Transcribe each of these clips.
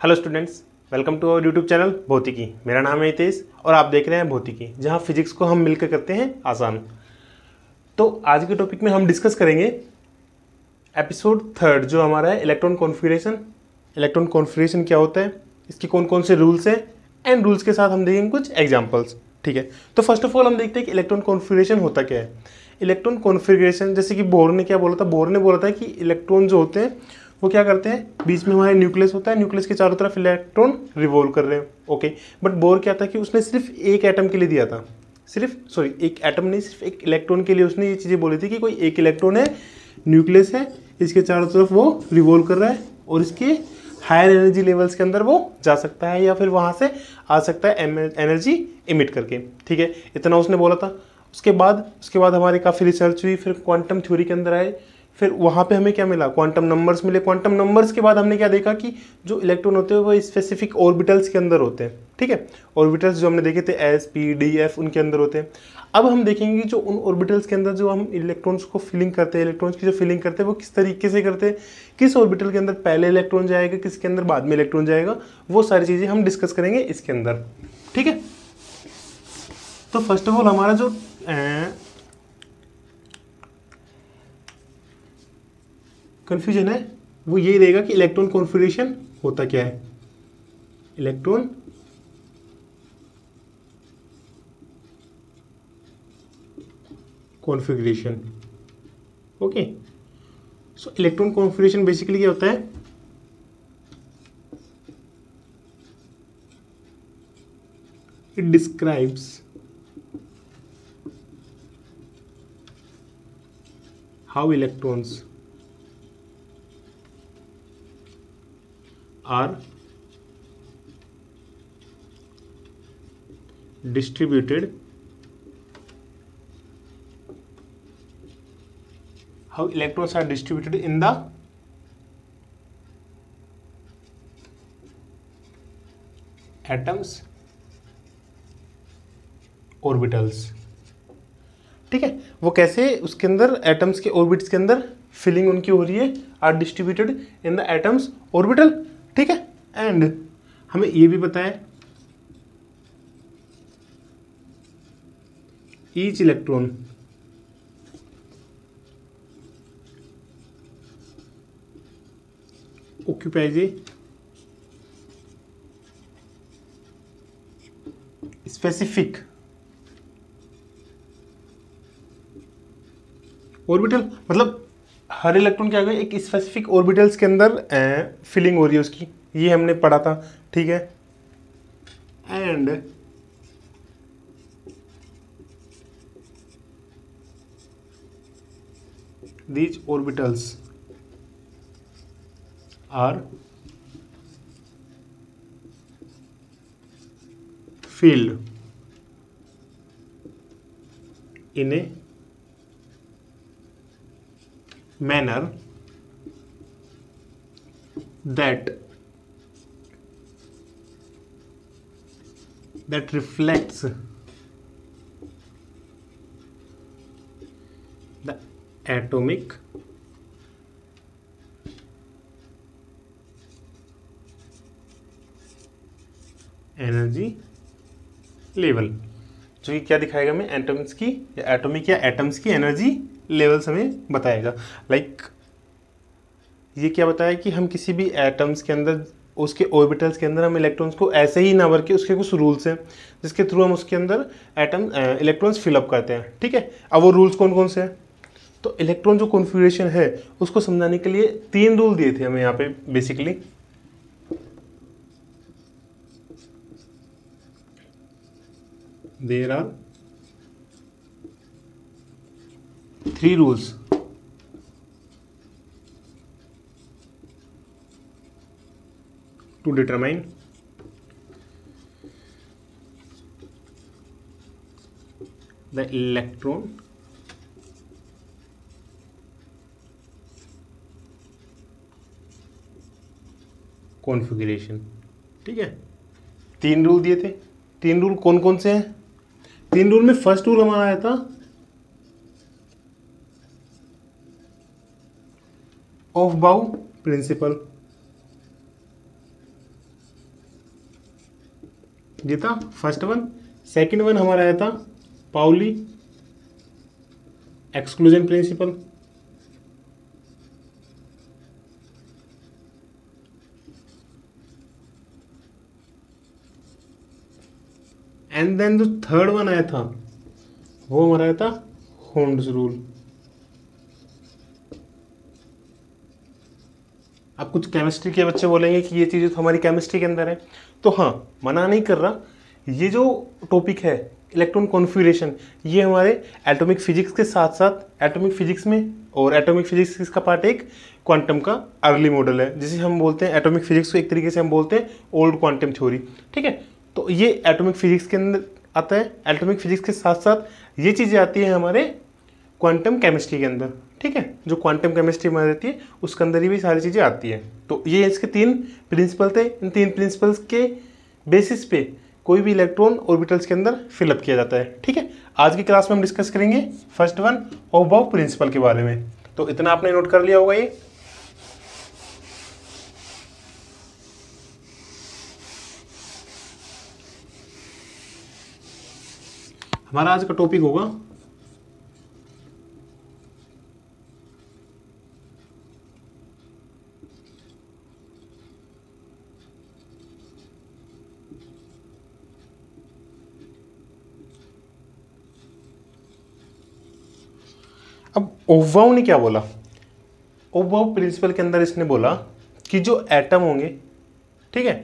Hello students, welcome to our YouTube channel भौतिकी। मेरा नाम है हितेश और आप देख रहे हैं भौतिकी, जहां फिजिक्स को हम मिलकर करते हैं आसान। तो आज के टॉपिक में हम डिस्कस करेंगे एपिसोड थर्ड, जो हमारा है इलेक्ट्रॉन कॉन्फ़िगरेशन। इलेक्ट्रॉन कॉन्फ़िगरेशन क्या होता है, इसके कौन कौन से रूल्स हैं, एंड रूल्स के साथ हम देखेंगे कुछ एग्जाम्पल्स। ठीक है, तो फर्स्ट ऑफ ऑल हम देखते हैं कि इलेक्ट्रॉन कॉन्फ़िगरेशन होता क्या है। इलेक्ट्रॉन कॉन्फ़िगरेशन, जैसे कि बोर ने क्या बोला था, बोर ने बोला था कि इलेक्ट्रॉन जो होते हैं वो क्या करते हैं, बीच में हमारे न्यूक्लियस होता है, न्यूक्लियस के चारों तरफ इलेक्ट्रॉन रिवॉल्व कर रहे हैं। ओके, बट बोर क्या था कि उसने सिर्फ एक एटम के लिए दिया था, एक एटम नहीं, सिर्फ एक इलेक्ट्रॉन के लिए उसने ये चीज़ें बोली थी कि कोई एक इलेक्ट्रॉन है, न्यूक्लियस है, इसके चारों तरफ वो रिवॉल्व कर रहा है और इसके हायर एनर्जी लेवल्स के अंदर वो जा सकता है या फिर वहाँ से आ सकता है एनर्जी इमिट करके। ठीक है, इतना उसने बोला था। उसके बाद हमारी काफ़ी रिसर्च हुई, फिर क्वांटम थ्योरी के अंदर आए, फिर वहाँ पे हमें क्या मिला, क्वांटम नंबर्स मिले। क्वांटम नंबर्स के बाद हमने क्या देखा कि जो इलेक्ट्रॉन होते हैं वो स्पेसिफिक ऑर्बिटल्स के अंदर होते हैं। ठीक है, ऑर्बिटल्स जो हमने देखे थे एस पी डी एफ, उनके अंदर होते हैं। अब हम देखेंगे जो उन ऑर्बिटल्स के अंदर जो हम इलेक्ट्रॉन्स को फिलिंग करते हैं, इलेक्ट्रॉन्स की जो फिलिंग करते हैं वो किस तरीके से करते हैं, किस ऑर्बिटल के अंदर पहले इलेक्ट्रॉन जाएगा, किसके अंदर बाद में इलेक्ट्रॉन जाएगा, वो सारी चीज़ें हम डिस्कस करेंगे इसके अंदर। ठीक है, तो फर्स्ट ऑफ ऑल हमारा जो कंफ्यूजन है वो ये रहेगा कि इलेक्ट्रॉन कॉन्फ़िगरेशन होता क्या है। Electron configuration, okay. सो इलेक्ट्रॉन कॉन्फ़िगरेशन बेसिकली क्या होता है, it describes how electrons are distributed, how electrons are distributed in the atoms orbitals। ठीक है, वो कैसे उसके अंदर एटम्स के ऑर्बिट्स के अंदर फिलिंग उनकी हो रही है, are distributed in the atoms orbital. ठीक है, एंड हमें ये भी पता है each electron occupies a specific orbital. मतलब हर इलेक्ट्रॉन क्या है, एक स्पेसिफिक ऑर्बिटल्स के अंदर फिलिंग हो रही है उसकी, ये हमने पढ़ा था। ठीक है, and these orbitals are filled in a manner that reflects the atomic energy level. जो कि क्या दिखाएगा हमें, एटम्स की या एटॉमिक या एटम्स की एनर्जी लेवल्स हमें बताएगा। लाइक ये क्या बताया कि हम किसी भी एटम्स के अंदर, उसके ऑर्बिटल्स के अंदर हम इलेक्ट्रॉन्स को ऐसे ही ना भर के, उसके कुछ रूल्स हैं जिसके थ्रू हम उसके अंदर इलेक्ट्रॉन्स फिलअप करते हैं। ठीक है, अब वो रूल्स कौन कौन से हैं, तो इलेक्ट्रॉन जो कॉन्फ़िगरेशन है उसको समझाने के लिए 3 रूल दिए थे हमें यहाँ पे basically. There are 3 rules to determine the electron configuration। ठीक है, 3 रूल दिए थे। 3 रूल कौन कौन से हैं, 3 रूल में फर्स्ट रूल हमारा आया था ऑफ बाउ प्रिंसिपल। ये था फर्स्ट वन। सेकंड वन हमारा आया था Pauli exclusion principle. And then जो थर्ड वन आया था वो हमारा आया था होल्ड्स रूल। अब कुछ केमिस्ट्री के बच्चे बोलेंगे कि ये चीज़ें तो हमारी केमिस्ट्री के अंदर है, तो हाँ, मना नहीं कर रहा। ये जो टॉपिक है इलेक्ट्रॉन कॉन्फ़िगरेशन, ये हमारे एटॉमिक फिजिक्स के साथ साथ एटॉमिक फिजिक्स में, और एटॉमिक फिजिक्स का पार्ट एक क्वांटम का अर्ली मॉडल है, जिसे हम बोलते हैं एटॉमिक फिजिक्स को एक तरीके से हम बोलते हैं ओल्ड क्वांटम थ्योरी। ठीक है, तो ये एटॉमिक फिजिक्स के अंदर आता है। एटॉमिक फिजिक्स के साथ साथ ये चीज़ें आती हैं हमारे क्वांटम केमिस्ट्री के अंदर। ठीक है, जो क्वांटम केमिस्ट्री में रहती है उसके अंदर ही भी सारी चीज़ें आती हैं। तो ये इसके 3 प्रिंसिपल थे। इन 3 प्रिंसिपल्स के बेसिस पे कोई भी इलेक्ट्रॉन ऑर्बिटल्स के अंदर फिलअप किया जाता है। ठीक है, आज की क्लास में हम डिस्कस करेंगे फर्स्ट वन ओहम प्रिंसिपल के बारे में। तो इतना आपने नोट कर लिया होगा। ये हमारा आज का टॉपिक होगा अब ओहम ने क्या बोला। ओहम प्रिंसिपल के अंदर इसने बोला कि जो एटम होंगे, ठीक है,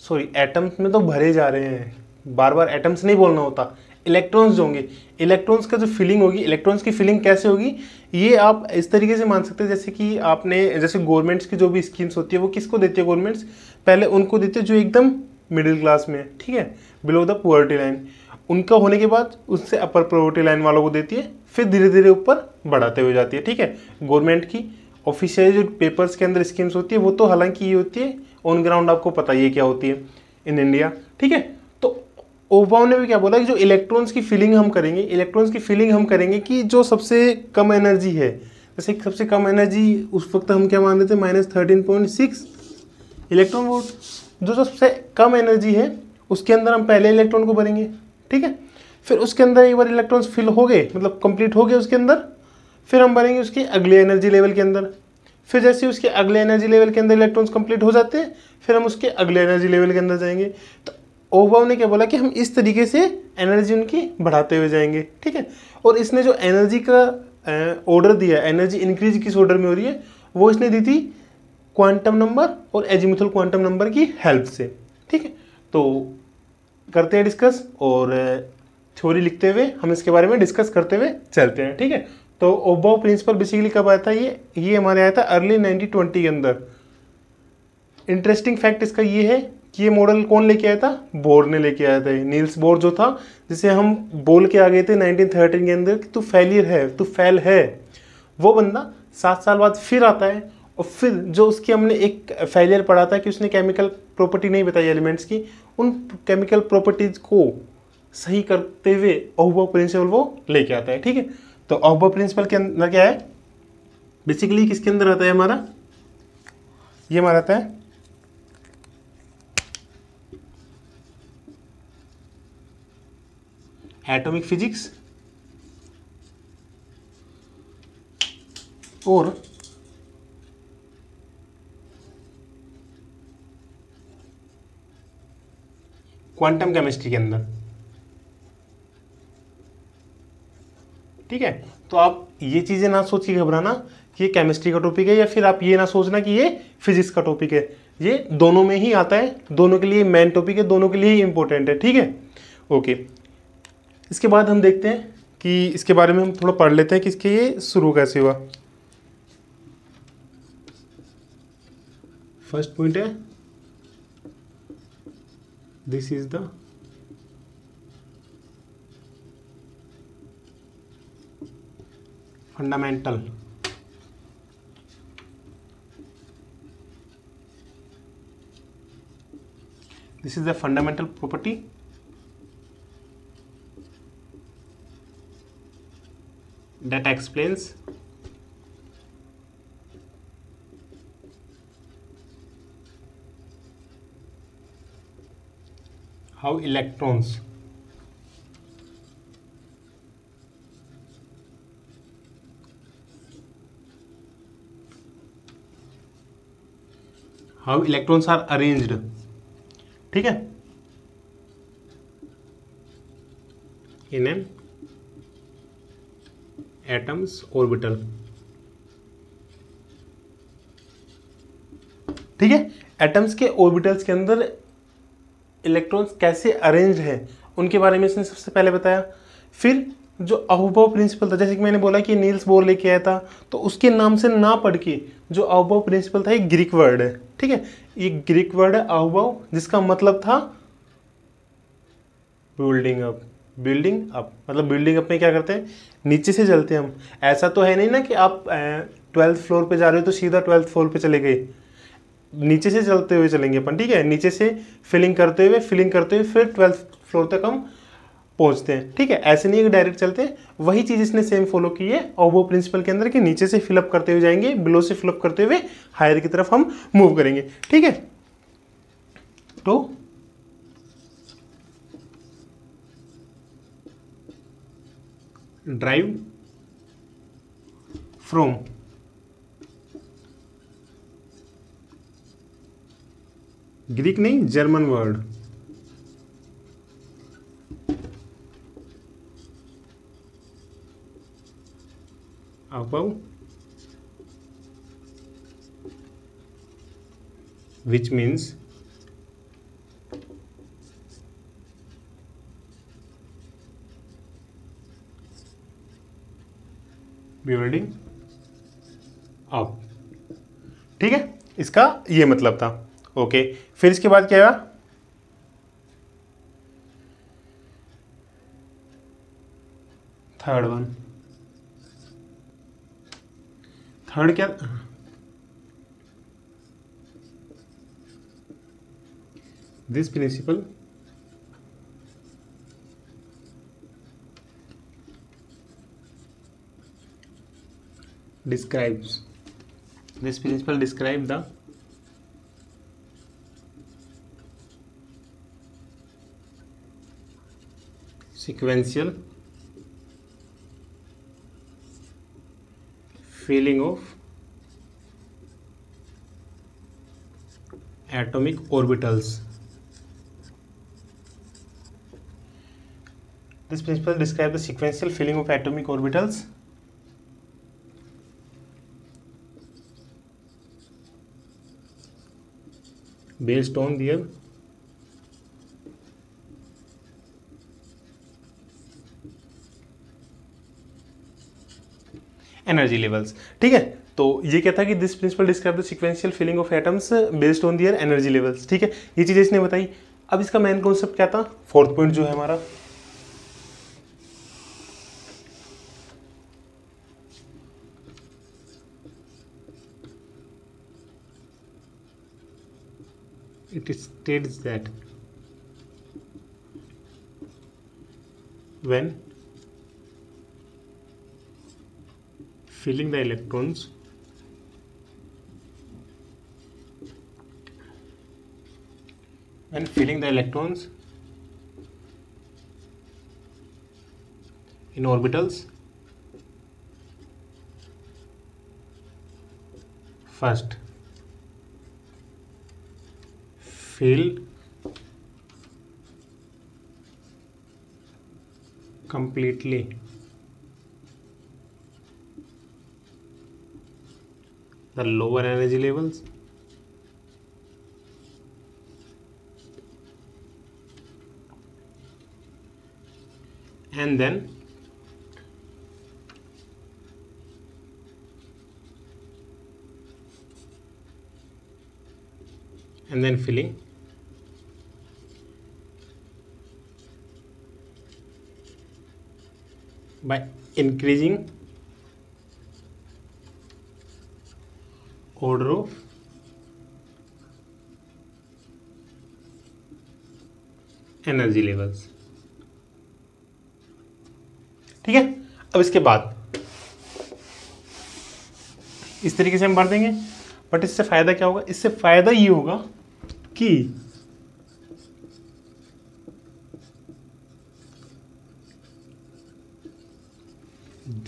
सॉरी एटम्स में तो भरे जा रहे हैं, बार बार एटम्स नहीं बोलना होता, इलेक्ट्रॉन्स जो होंगे, इलेक्ट्रॉन्स का जो फीलिंग होगी, इलेक्ट्रॉन्स की फीलिंग कैसे होगी, ये आप इस तरीके से मान सकते हैं जैसे कि आपने, जैसे गवर्नमेंट्स की जो भी स्कीम्स होती है वो किसको देती है गवर्नमेंट्स, पहले उनको देती है जो एकदम मिडिल क्लास में है, ठीक है, बिलो द पुअर्टी लाइन। उनका होने के बाद उससे अपर पॉवर्टी लाइन वालों को देती है, फिर धीरे धीरे ऊपर बढ़ाते हुए जाती है। ठीक है, गवर्नमेंट की ऑफिशियल जो पेपर्स के अंदर स्कीम्स होती है वो तो हालांकि ये होती है, ऑन ग्राउंड आपको पता ही है क्या होती है इन इंडिया। ठीक है, तो ओहम ने भी क्या बोला कि जो इलेक्ट्रॉन्स की फीलिंग हम करेंगे, इलेक्ट्रॉन्स की फीलिंग हम करेंगे कि जो सबसे कम एनर्जी है, जैसे सबसे कम एनर्जी उस वक्त हम क्या मान रहे थे, -13.6 इलेक्ट्रॉन वोल्ट। जो सबसे कम एनर्जी है उसके अंदर हम पहले इलेक्ट्रॉन को भरेंगे। ठीक है, फिर उसके अंदर एक बार इलेक्ट्रॉन्स फिल हो गए, मतलब कंप्लीट हो गए उसके अंदर, फिर हम भरेंगे उसके अगले एनर्जी लेवल के अंदर। फिर जैसे उसके अगले एनर्जी लेवल के अंदर इलेक्ट्रॉन्स कंप्लीट हो जाते हैं, फिर हम उसके अगले एनर्जी लेवल के अंदर जाएंगे। तो ओहम ने क्या बोला कि हम इस तरीके से एनर्जी उनकी बढ़ाते हुए जाएंगे। ठीक है, और इसने जो एनर्जी का ऑर्डर दिया, एनर्जी इंक्रीज किस ऑर्डर में हो रही है, वो इसने दी थी क्वांटम नंबर और एजीमुथल क्वांटम नंबर की हेल्प से। ठीक है, तो करते हैं डिस्कस, और थ्योरी लिखते हुए हम इसके बारे में डिस्कस करते हुए चलते हैं। ठीक है, तो ओहम प्रिंसिपल बेसिकली कब आया था, ये हमारे आया था अर्ली 1920 के अंदर। इंटरेस्टिंग फैक्ट इसका ये है कि ये मॉडल कौन लेके आया था, बोर ने लेके आया था। नील्स बोर जो था, जिसे हम बोल के आ गए थे 1913 के अंदर कि तू फेलियर है, तू फेल है, वो बंदा 7 साल बाद फिर आता है, और फिर जो उसकी हमने एक फेलियर पढ़ा था कि उसने केमिकल प्रॉपर्टी नहीं बताई एलिमेंट्स की, उन केमिकल प्रॉपर्टीज को सही करते हुए ओहम प्रिंसिपल वो लेके आता है। ठीक है, तो ओहम प्रिंसिपल के अंदर क्या है, बेसिकली किसके अंदर आता है हमारा, ये हमारा आता है एटॉमिक फिजिक्स और क्वांटम केमिस्ट्री के अंदर। ठीक है, तो आप ये चीज़ें ना सोच के घबराना कि ये केमिस्ट्री का टॉपिक है, या फिर आप ये ना सोचना कि ये फिजिक्स का टॉपिक है। ये दोनों में ही आता है, दोनों के लिए मेन टॉपिक है, दोनों के लिए ही इंपॉर्टेंट है। ठीक है, ओके। इसके बाद हम देखते हैं कि इसके बारे में हम थोड़ा पढ़ लेते हैं कि इसके ये शुरू कैसे हुआ। फर्स्ट पॉइंट है, this is the fundamental property that explains how electrons are arranged, ठीक है, इन एन एटम्स ऑर्बिटल, ठीक है। एटम्स के ऑर्बिटल्स के अंदर इलेक्ट्रॉन्स कैसे अरेंज हैं उनके बारे में इसने सबसे पहले बताया। फिर जो अहुबॉव प्रिंसिपल था, जैसे कि मैंने बोला कि नील्स बोर लेके आया था, तो उसके नाम से ना पढ़ के जो अहुबॉव प्रिंसिपल था, एक ग्रीक वर्ड है, ठीक है, ये ग्रीक वर्ड है अहुबॉव, जिसका मतलब था बिल्डिंग अप। बिल्डिंग अप मतलब बिल्डिंग अप में क्या करते हैं, नीचे से चलते हैं हम। ऐसा तो है नहीं ना कि आप 12th फ्लोर पे जा रहे हो तो सीधा 12th फ्लोर पे चले गए, नीचे से चलते हुए चलेंगे अपन, ठीक है, नीचे से फिलिंग करते हुए फिर 12th फ्लोर तक हम पहुंचते हैं, ठीक है। ऐसे नहीं कि डायरेक्ट चलते हैं, वही चीज इसने सेम फॉलो की है और वो प्रिंसिपल के अंदर कि नीचे से फिलअप करते हुए जाएंगे, बिलो से फिलअप करते हुए हायर की तरफ हम मूव करेंगे, ठीक है। तो ड्राइव फ्रॉम ग्रीक नहीं, German word, above, which means building up, ठीक है, इसका ये मतलब था। ओके, फिर इसके बाद क्या आया, थर्ड क्या, this principle describe the sequential filling of atomic orbitals. This principle describes the sequential filling of atomic orbitals based on their energy levels, ठीक है। तो ये क्या था कि this principle describe the sequential filling of atoms based on their energy levels, ठीक है, ये चीज़ इसने बताई। अब इसका मेन कॉन्सेप्ट क्या था, फोर्थ पॉइंट जो है हमारा, it states that when filling the electrons in orbitals, first filled completely the lower energy levels and then filling by increasing order of energy levels, ठीक है। अब इसके बाद इस तरीके से हम भर देंगे, बट इससे फायदा क्या होगा, इससे फायदा ये होगा कि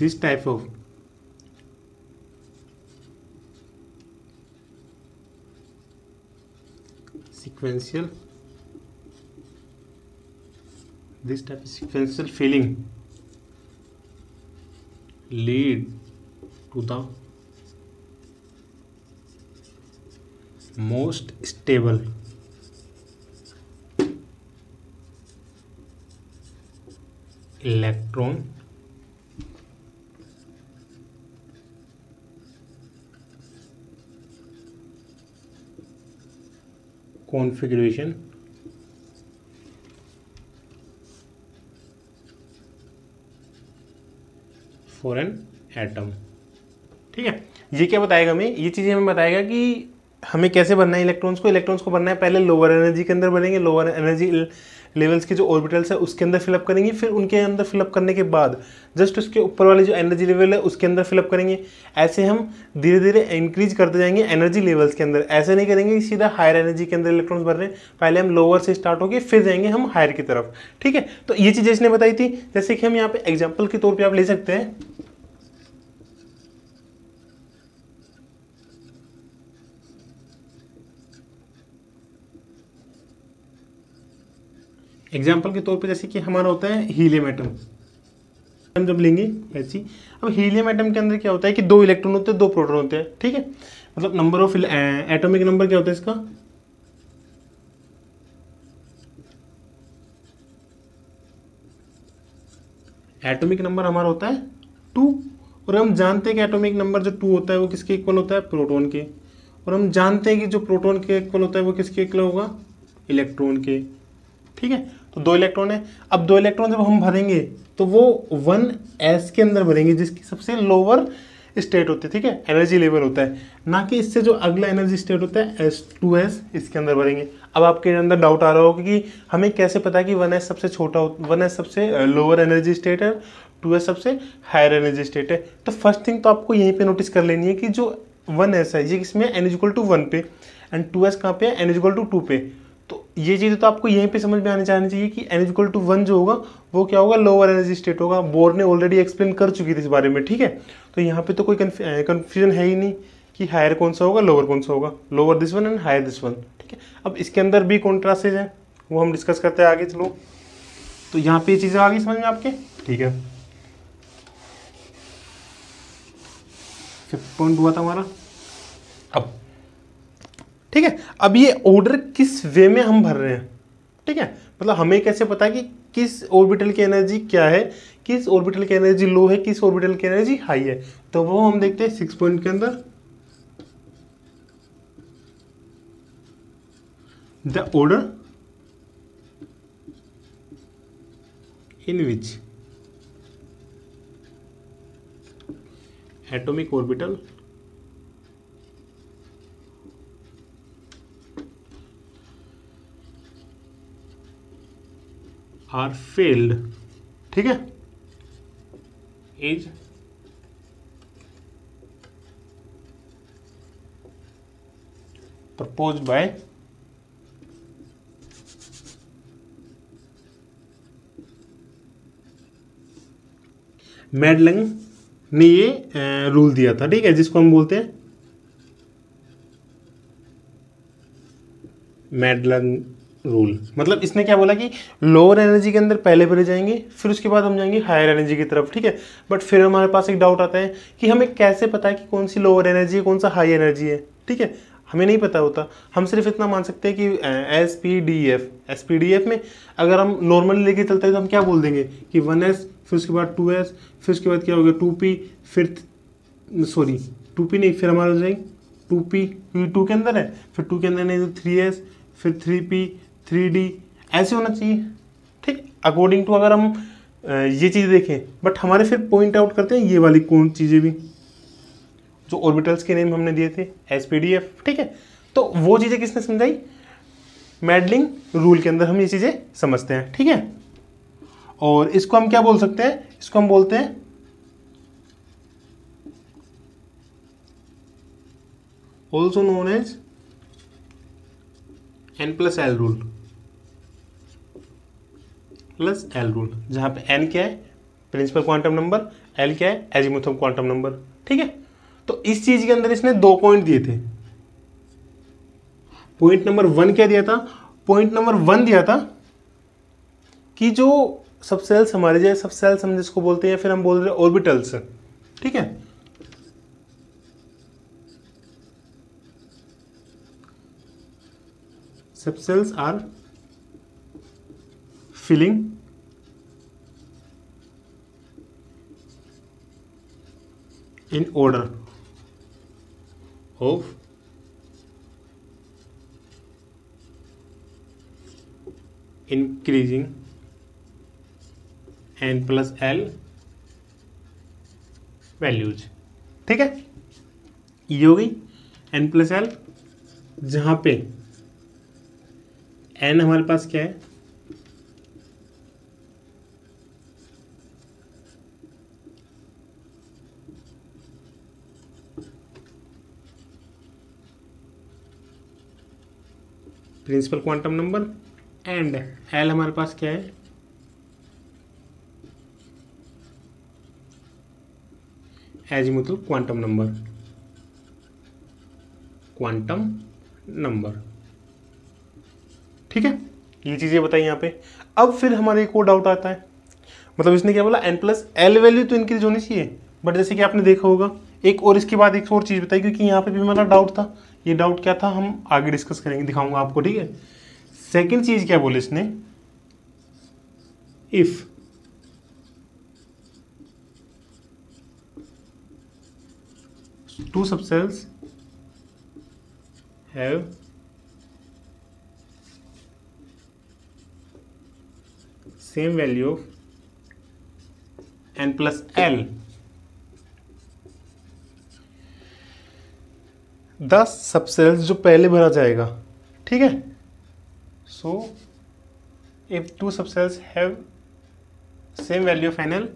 this type of sequential filling lead to the most stable electron configuration for an atom. ठीक है, ये क्या बताएगा हमें, ये चीज़ें हमें बताएगा कि हमें कैसे बनना है इलेक्ट्रॉन्स को बनना है पहले लोअर एनर्जी के अंदर बनेंगे, लोअर एनर्जी लेवल्स के जो ऑर्बिटल्स है उसके अंदर फिलअप करेंगे, फिर उनके अंदर फिलअप करने के बाद जस्ट उसके ऊपर वाली जो एनर्जी लेवल है उसके अंदर फिलअप करेंगे। ऐसे हम धीरे धीरे इंक्रीज करते जाएंगे एनर्जी लेवल्स के अंदर। ऐसे नहीं करेंगे कि सीधा हायर एनर्जी के अंदर इलेक्ट्रॉन्स भर रहे हैं, पहले हम लोअर से स्टार्ट होके फिर जाएंगे हम हायर की तरफ। ठीक है, तो ये चीज़ें इसने बताई थी। जैसे कि हम यहाँ पे एग्जाम्पल के तौर पर आप ले सकते हैं, एग्जाम्पल के तौर पे जैसे कि हमारा होता है हीलियम एटम, हम जब लेंगे ऐसी। अब हीलियम एटम के अंदर क्या होता है कि 2 इलेक्ट्रॉन होते हैं, 2 प्रोटॉन होते हैं। ठीक है, मतलब नंबर ऑफ एटॉमिक नंबर क्या होता है इसका, एटॉमिक नंबर हमारा होता है 2, और हम जानते हैं कि एटॉमिक नंबर जो 2 होता है वो किसके इक्वल होता है, प्रोटॉन के। और हम जानते हैं कि जो प्रोटॉन के इक्वल होता है वो किसके इक्वल होगा, इलेक्ट्रॉन के। ठीक है, तो 2 इलेक्ट्रॉन है। अब 2 इलेक्ट्रॉन जब हम भरेंगे तो वो 1s के अंदर भरेंगे, जिसकी सबसे लोअर स्टेट होती है। ठीक है, एनर्जी लेवल होता है, ना कि इससे जो अगला एनर्जी स्टेट होता है S2s, इसके अंदर भरेंगे। अब आपके अंदर डाउट आ रहा होगा कि हमें कैसे पता कि 1s सबसे छोटा 1s सबसे लोअर एनर्जी स्टेट है, 2s सबसे हायर एनर्जी स्टेट है। तो फर्स्ट थिंग तो आपको यहीं पे नोटिस कर लेनी है कि जो 1s है ये किसमें n=1 पे, एंड 2s कहाँ पे है, n=2 पे। तो ये चीज़ तो आपको यहीं पे समझ में आनी चाहिए कि n=1 जो होगा वो क्या होगा, लोअर एनर्जी स्टेट होगा। बोर ने ऑलरेडी एक्सप्लेन कर चुकी थी इस बारे में। ठीक है, तो यहाँ पे तो कोई कन्फ्यूजन है ही नहीं कि हायर कौन सा होगा, लोअर कौन सा होगा, lower this one and hire this one. ठीक है, अब इसके अंदर भी कॉन्ट्रास्टेज है, वो हम डिस्कस करते हैं आगे। चलो, तो यहाँ पे ये चीज़ें आ गई समझ में आपके। ठीक है, 5th पॉइंट हुआ था हमारा। अब ठीक है, अब ये ऑर्डर किस वे में हम भर रहे हैं। ठीक है, मतलब हमें कैसे पता है कि किस ऑर्बिटल की एनर्जी क्या है, किस ऑर्बिटल की एनर्जी लो है, किस ऑर्बिटल की एनर्जी हाई है। तो वो हम देखते हैं 6 पॉइंट के अंदर, the order in which atomic orbital are filled. ठीक है, इज प्रपोज्ड बाय मैडलंग ने ये रूल दिया था। ठीक है, जिसको हम बोलते हैं मैडलंग रूल। मतलब इसने क्या बोला कि लोअर एनर्जी के अंदर पहले भरे जाएंगे, फिर उसके बाद हम जाएंगे हायर एनर्जी की तरफ। ठीक है, बट फिर हमारे पास एक डाउट आता है कि हमें कैसे पता है कि कौन सी लोअर एनर्जी है, कौन सा हाई एनर्जी है। ठीक है, हमें नहीं पता होता, हम सिर्फ इतना मान सकते हैं कि एसपीडीएफ में अगर हम नॉर्मली लेके चलते हैं तो हम क्या बोल देंगे कि 1s, फिर उसके बाद 2s, फिर उसके बाद क्या हो गया 2p, फिर सॉरी 2p नहीं, फिर हमारा हो जाएगी 2p, क्योंकि 2 के अंदर है, फिर 2 के अंदर नहीं तो 3s, फिर 3p, 3d, ऐसे होना चाहिए। ठीक, अकॉर्डिंग टू अगर हम ये चीज़ देखें, बट हमारे फिर पॉइंट आउट करते हैं ये वाली कौन चीज़ें भी जो ऑर्बिटल्स के नेम हमने दिए थे एसपीडीएफ। ठीक है, तो वो चीज़ें किसने समझाई, मैडलिंग रूल के अंदर हम ये चीज़ें समझते हैं। ठीक है, और इसको हम क्या बोल सकते हैं, इसको हम बोलते हैं also known as n+l rule, +l rule, जहां पे n क्या है, प्रिंसिपल क्वांटम नंबर, एल क्या है, एजीमुथ ऑफ क्वांटम नंबर। ठीक है, तो इस चीज के अंदर इसने 2 पॉइंट दिए थे। पॉइंट नंबर 1 क्या दिया था, पॉइंट नंबर 1 दिया था कि जो सब सेल्स हमारे जो सब सेल्स हम जिसको बोलते हैं, या फिर हम बोल रहे हैं ऑर्बिटल्स, ठीक है, सब सेल्स आर फिलिंग in order of increasing n plus l values. ठीक है, ये हो गई n प्लस एल, जहां पे n हमारे पास क्या है, principal quantum number, and l हमारे पास क्या है, azimuthal quantum number, quantum number. ठीक है, ये चीजें बताई यहाँ पे। अब फिर हमारे एक और डाउट आता है, मतलब इसने क्या बोला, एन प्लस एल वैल्यू तो इंक्रीज होनी चाहिए, बट जैसे कि आपने देखा होगा एक और इसके बाद एक और चीज बताई, क्योंकि यहाँ पे भी हमारा डाउट था। ये डाउट क्या था हम आगे डिस्कस करेंगे, दिखाऊंगा आपको। ठीक है, सेकंड चीज क्या बोले इसने, if two subcells have same value of n plus l, the subcells जो पहले भरा जाएगा, ठीक है, so if two subcells have same value of nl,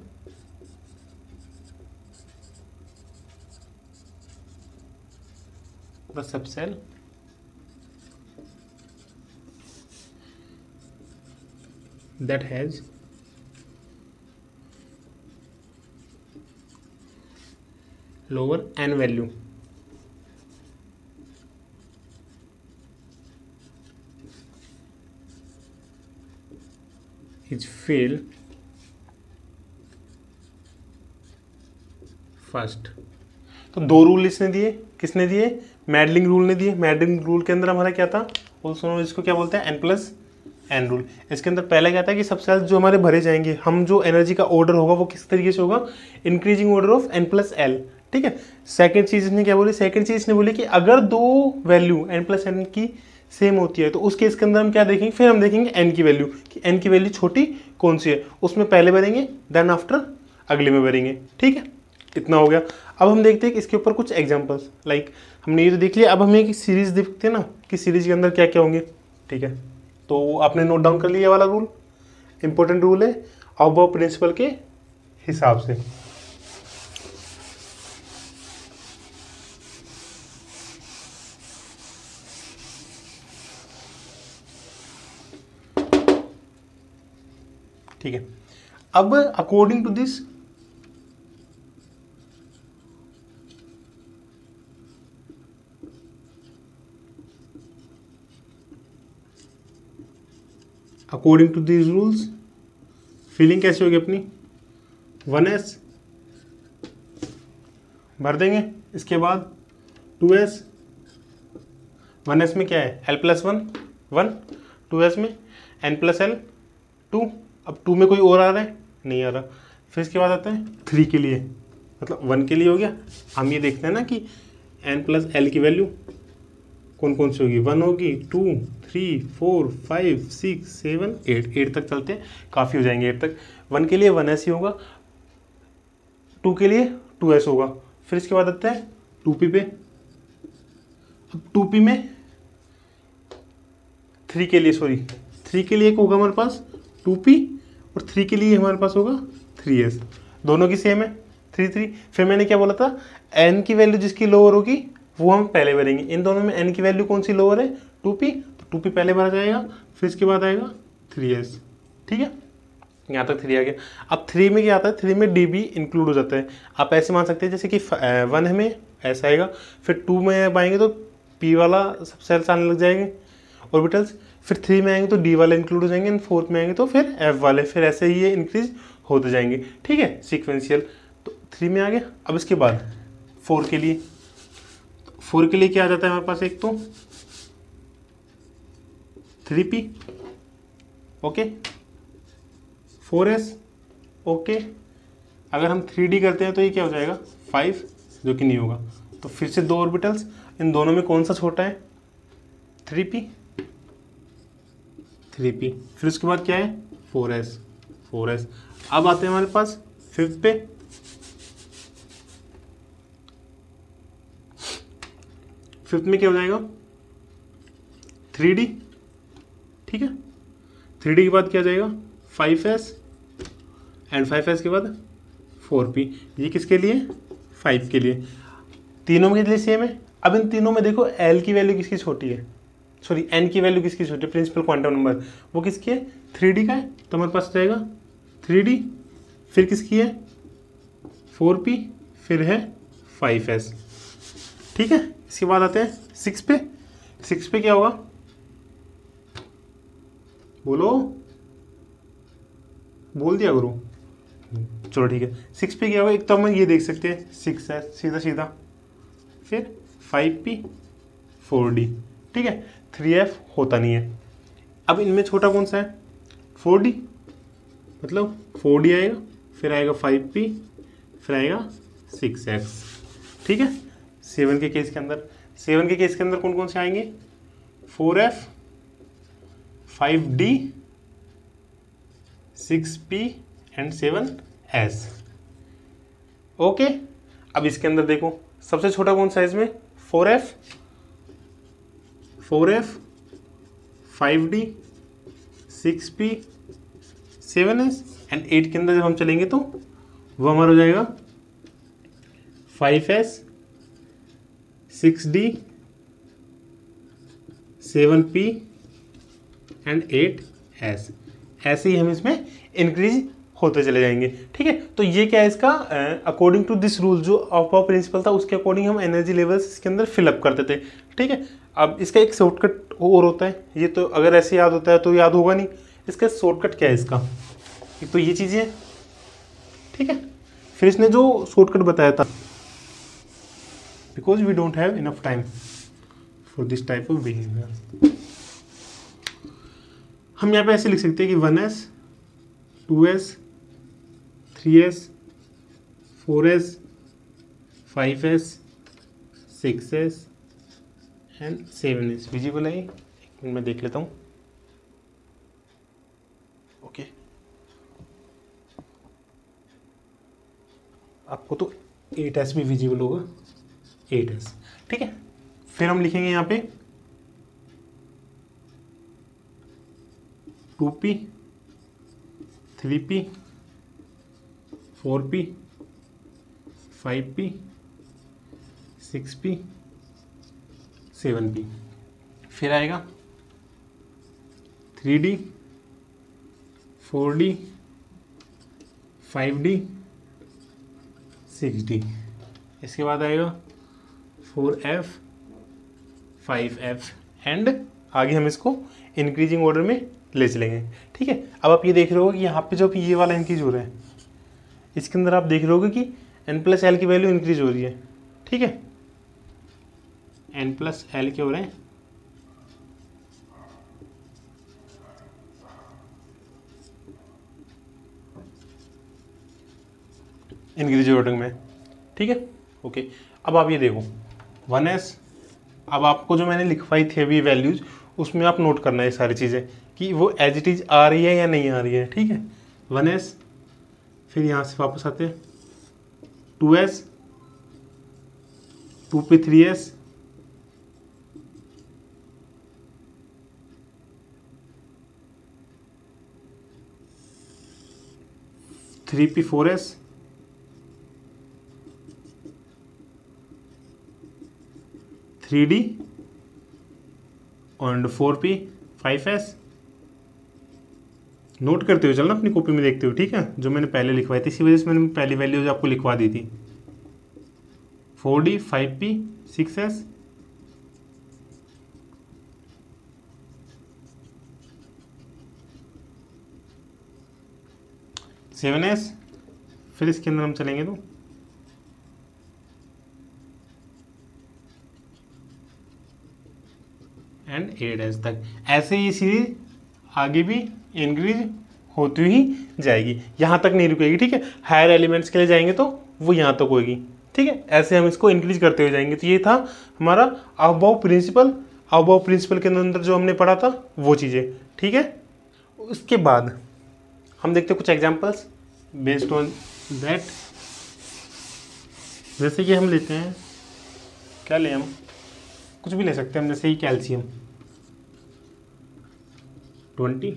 the subcell that has lower n value is fail first। तो 2 rule इसने दिए, किसने दिए, मैडलिंग रूल ने दिए। मैडलिंग रूल के अंदर हमारा क्या था, वो सुनो, इसको क्या बोलते हैं, एन प्लस एन रूल। इसके अंदर पहला क्या था कि सब सेल्स जो हमारे भरे जाएंगे, हम जो एनर्जी का ऑर्डर होगा वो किस तरीके से होगा, increasing order of n plus l. ठीक है, सेकंड चीज इसने क्या बोली, सेकंड चीज इसने बोली कि अगर 2 वैल्यू एन प्लस एन की सेम होती है तो उस केस के अंदर हम क्या देखेंगे, फिर हम देखेंगे एन की वैल्यू, कि एन की वैल्यू छोटी कौन सी है, उसमें पहले भरेंगे, देन आफ्टर अगले में भरेंगे। ठीक है, इतना हो गया। अब हम देखते हैं कि इसके ऊपर कुछ एग्जांपल्स, लाइक हमने ये तो देख लिया, अब हमें एक सीरीज देखते हैं ना कि सीरीज के अंदर क्या क्या होंगे। ठीक है, तो आपने नोट डाउन कर लिया वाला रूल, इंपॉर्टेंट रूल है अबव प्रिंसिपल के हिसाब से। ठीक है, अब according to this according to these rules filling कैसे होगी अपनी, 1s भर देंगे, इसके बाद 2s, 1s में क्या है l प्लस 1 1, 2s में n प्लस l 2, अब 2 में कोई और आ रहा है, नहीं आ रहा। फिर इसके बाद आता है 3 के लिए, मतलब 1 के लिए हो गया। हम ये देखते हैं ना कि n प्लस l की वैल्यू कौन कौन सी होगी, 1 होगी, 2 3 4 5 6 7 8 तक चलते हैं, काफ़ी हो जाएंगे 8 तक। 1 के लिए 1s ही होगा, 2 के लिए 2s होगा। फिर इसके बाद आते हैं 2p पे, अब 2p में 3 के लिए, सॉरी 3 के लिए एक होगा हमारे पास 2p, और 3 के लिए हमारे पास होगा 3s, दोनों की सेम है 3 3। फिर मैंने क्या बोला था, n की वैल्यू जिसकी लोअर होगी वो हम पहले भरेंगे। इन दोनों में n की वैल्यू कौन सी लोअर है, 2p, तो 2p पहले भरा जाएगा, फिर इसके बाद आएगा 3s। ठीक है, यहाँ तक 3 आ गया। अब 3 में क्या आता है, 3 में डी भी इंक्लूड हो जाता है। आप ऐसे मान सकते हैं जैसे कि 1 में ऐसा आएगा, फिर 2 में आएंगे तो पी वाला सबसेल्स आने लग जाएंगे ऑर्बिटल्स, फिर 3 में आएंगे तो डी वाले इंक्लूड हो जाएंगे, एंड 4th में आएंगे तो फिर एफ वाले, फिर ऐसे ही ये इंक्रीज होते जाएंगे। ठीक है, सीक्वेंशियल। तो 3 में आ गया। अब इसके बाद 4 के लिए, 4 के लिए क्या आ जाता है हमारे पास, एक तो 3p, ओके, 4s, ओके। अगर हम 3d करते हैं तो ये क्या हो जाएगा 5, जो कि नहीं होगा। तो फिर से 2 ऑर्बिटल्स, इन दोनों में कौन सा छोटा है, 3p, 3p। फिर उसके बाद क्या है 4s, 4s। अब आते हैं हमारे पास 5th पे, 5th में क्या हो जाएगा 3d, ठीक है। 3d के बाद क्या आ जाएगा 5s, एंड 5s के बाद 4p। ये किसके लिए, 5 के लिए। तीनों के लिए सेम है। अब इन तीनों में देखो l की वैल्यू किसकी छोटी है, सॉरी n की वैल्यू किसकी छोटी है, प्रिंसिपल क्वांटम नंबर वो किसकी है 3d का है, तो हमारे पास जाएगा 3d, फिर किसकी है 4p, फिर है 5s। ठीक है, इसके बाद आते हैं 6 पे। 6 पे क्या होगा, बोलो, बोल दिया करो। चलो ठीक है, 6 पे क्या होगा, एक तो हम ये देख सकते हैं 6s सीधा सीधा, फिर 5p, 4d, ठीक है। 3f होता नहीं है। अब इनमें छोटा कौन सा है 4d, मतलब 4d आएगा, फिर आएगा 5p, फिर आएगा 6x, ठीक है। 7 के केस के अंदर, 7 के केस के अंदर कौन कौन से आएंगे 4f, 5d, 6p and 7s, okay. अब इसके अंदर देखो सबसे छोटा कौन सा है इसमें 4f, 5d, 6p, 7s, and 8 के अंदर जब हम चलेंगे तो वो हमारा हो जाएगा 5s, 6d, 7p and 8s। ऐसे ही हम इसमें इंक्रीज होते चले जाएंगे, ठीक है। तो ये क्या है इसका, अकॉर्डिंग टू दिस रूल जो ऑफ प्रिंसिपल था उसके अकॉर्डिंग हम एनर्जी लेवल्स इसके अंदर फिलअप करते थे, ठीक है। अब इसका एक शॉर्टकट और होता है, ये तो अगर ऐसे याद होता है तो याद होगा नहीं, इसका शॉर्टकट क्या है इसका, एक तो ये चीज़ें हैं, ठीक है। फिर इसने जो शॉर्टकट बताया था, because we don't have enough time for this type of behaviour, हम यहाँ पे ऐसे लिख सकते हैं कि 1s, 2s, 3s, 4s, 5s, 6s and 7s। Visible है, एक मिनट में देख लेता हूँ, ओके। आपको तो 8s भी विजिबल होगा, 8s, ठीक है। फिर हम लिखेंगे यहाँ पे 2p, 3p, 4p, 5p, 6p, 7p। फिर आएगा 3d, 4d, 5d, 6d। इसके बाद आएगा 4f, 5f एंड आगे हम इसको इंक्रीजिंग ऑर्डर में ले चलेंगे, ठीक है। अब आप ये देख रहे हो कि यहाँ पे जो ये वाला इंक्रीज हो रहा है, इसके अंदर आप देख रहे हो कि n+l की वैल्यू इंक्रीज हो रही है, ठीक है। n+l क्या हो रहा है, इंक्रीज ऑर्डर में, ठीक है, ओके। अब आप ये देखो 1s, अब आपको जो मैंने लिखवाई थी अभी वैल्यूज, उसमें आप नोट करना है सारी चीज़ें कि वो एज इट इज़ आ रही है या नहीं आ रही है, ठीक है। 1s, फिर यहाँ से वापस आते हैं 2s, 2p, 3s, 3p, 4s, 3d and 4p, 5s note करते हुए चलना अपनी कॉपी में देखते हुए, ठीक है, जो मैंने पहले लिखवाई थी, इसी वजह से मैंने पहली वैल्यूज आपको लिखवा दी थी। 4D 5P 6S 7S, फिर इसके अंदर हम चलेंगे तो एंड 8S तक। ऐसे ही सीरीज आगे भी इंक्रीज होती ही जाएगी, यहाँ तक नहीं रुकेगी, ठीक है। हायर एलिमेंट्स के लिए जाएंगे तो वो यहाँ तक होगी, ठीक है। ऐसे हम इसको इंक्रीज करते हुए जाएंगे। तो ये था हमारा अबव प्रिंसिपल। अबव प्रिंसिपल के अंदर जो हमने पढ़ा था वो चीज़ें, ठीक है। उसके बाद हम देखते हैं कुछ एग्जाम्पल्स बेस्ड ऑन दैट। जैसे कि हम लेते हैं, क्या लें हम, कुछ भी ले सकते हैं हम, जैसे ही कैल्शियम 20